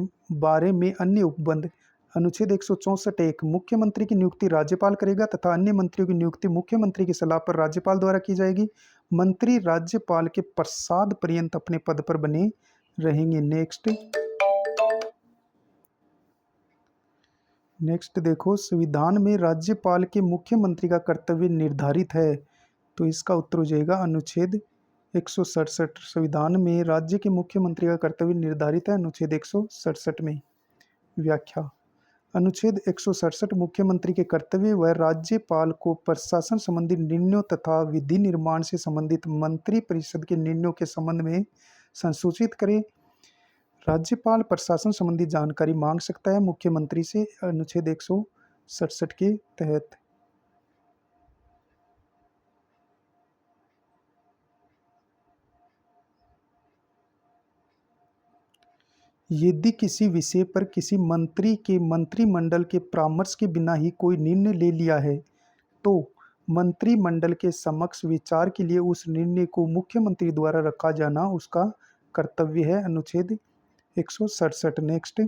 [SPEAKER 1] में अन्य उपबंध। अनुच्छेद 164(1) मुख्यमंत्री की नियुक्ति राज्यपाल करेगा तथा अन्य मंत्रियों की नियुक्ति मुख्यमंत्री की सलाह पर राज्यपाल द्वारा की जाएगी। मंत्री राज्यपाल के प्रसाद पर्यंत अपने पद पर बने रहेंगे। नेक्स्ट देखो, संविधान में राज्यपाल के मुख्यमंत्री का कर्तव्य निर्धारित है, तो इसका उत्तर हो जाएगा अनुच्छेद 167। संविधान में राज्य के मुख्यमंत्री का कर्तव्य निर्धारित है अनुच्छेद 167 में। व्याख्या, अनुच्छेद 167 मुख्यमंत्री के कर्तव्य व राज्यपाल को प्रशासन संबंधी निर्णयों तथा विधि निर्माण से संबंधित मंत्री परिषद के निर्णयों के संबंध में संसूचित करे। राज्यपाल प्रशासन संबंधी जानकारी मांग सकता है मुख्यमंत्री से अनुच्छेद 167 के तहत। यदि किसी विषय पर किसी मंत्री के मंत्रिमंडल के परामर्श के बिना ही कोई निर्णय ले लिया है तो मंत्रिमंडल के समक्ष विचार के लिए उस निर्णय को मुख्यमंत्री द्वारा रखा जाना उसका कर्तव्य है अनुच्छेद 167। नेक्स्ट,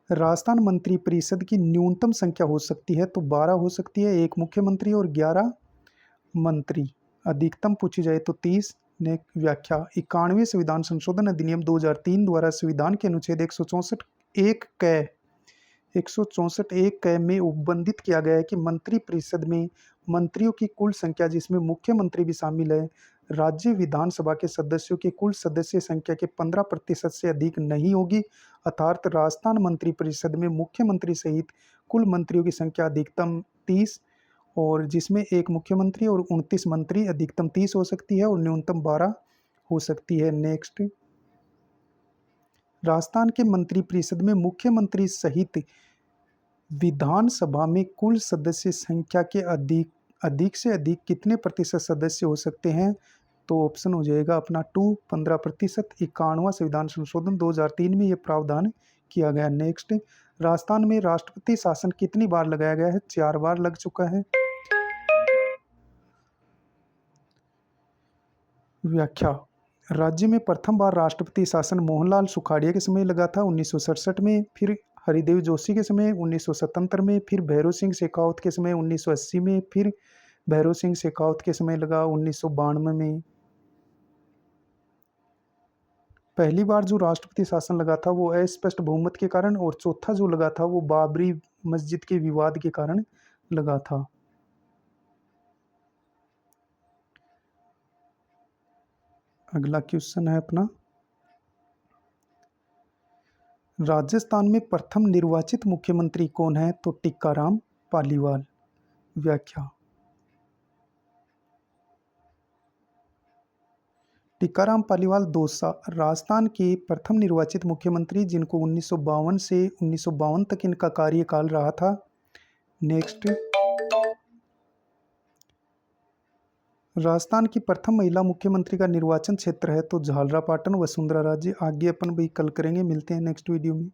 [SPEAKER 1] राजस्थान मंत्री परिषद की न्यूनतम संख्या हो सकती है तो 12 हो सकती है, एक मुख्यमंत्री और 11 मंत्री। अधिकतम पूछी जाए तो 30। ने व्याख्या, 91वें संविधान संशोधन अधिनियम 2003 द्वारा संविधान के अनुच्छेद 164(1) में उपबंधित किया गया है कि मंत्री परिषद में मंत्रियों की कुल संख्या, जिसमें मुख्यमंत्री भी शामिल है, राज्य विधानसभा के सदस्यों की कुल सदस्य संख्या के 15% से अधिक नहीं होगी। अर्थात राजस्थान मंत्री परिषद में मुख्यमंत्री सहित कुल मंत्रियों की संख्या अधिकतम 30 और जिसमें एक मुख्यमंत्री और 29 मंत्री, अधिकतम 30 हो सकती है और न्यूनतम 12 हो सकती है। नेक्स्ट, राजस्थान के मंत्री परिषद में मुख्यमंत्री सहित विधानसभा में कुल सदस्य संख्या के अधिक से अधिक कितने प्रतिशत सदस्य हो सकते हैं? तो ऑप्शन हो जाएगा अपना 15%। 91वां संविधान संशोधन 2003 में यह प्रावधान किया गया। नेक्स्ट, राजस्थान में राष्ट्रपति शासन कितनी बार लगाया गया है? 4 बार लग चुका है। व्याख्या, राज्य में प्रथम बार राष्ट्रपति शासन मोहनलाल सुखाड़िया के समय लगा था 1967 में, फिर हरिदेव जोशी के समय 1977 में, फिर भैरों सिंह शेखावत के समय 1980 में, फिर भैरों सिंह शेखावत के समय लगा 1992 में। पहली बार जो राष्ट्रपति शासन लगा था वो अस्पष्ट बहुमत के कारण और चौथा जो लगा था वो बाबरी मस्जिद के विवाद के कारण लगा था। अगला क्वेश्चन है अपना, राजस्थान में प्रथम निर्वाचित मुख्यमंत्री कौन है? तो टीकाराम पालीवाल। व्याख्या। टीकाराम पालीवाल दौसा राजस्थान के प्रथम निर्वाचित मुख्यमंत्री जिनको 1952 से 1952 तक इनका कार्यकाल रहा था। नेक्स्ट, राजस्थान की प्रथम महिला मुख्यमंत्री का निर्वाचन क्षेत्र है तो झालरापाटन वसुंधरा राजे। आगे अपन भाई कल करेंगे, मिलते हैं नेक्स्ट वीडियो में।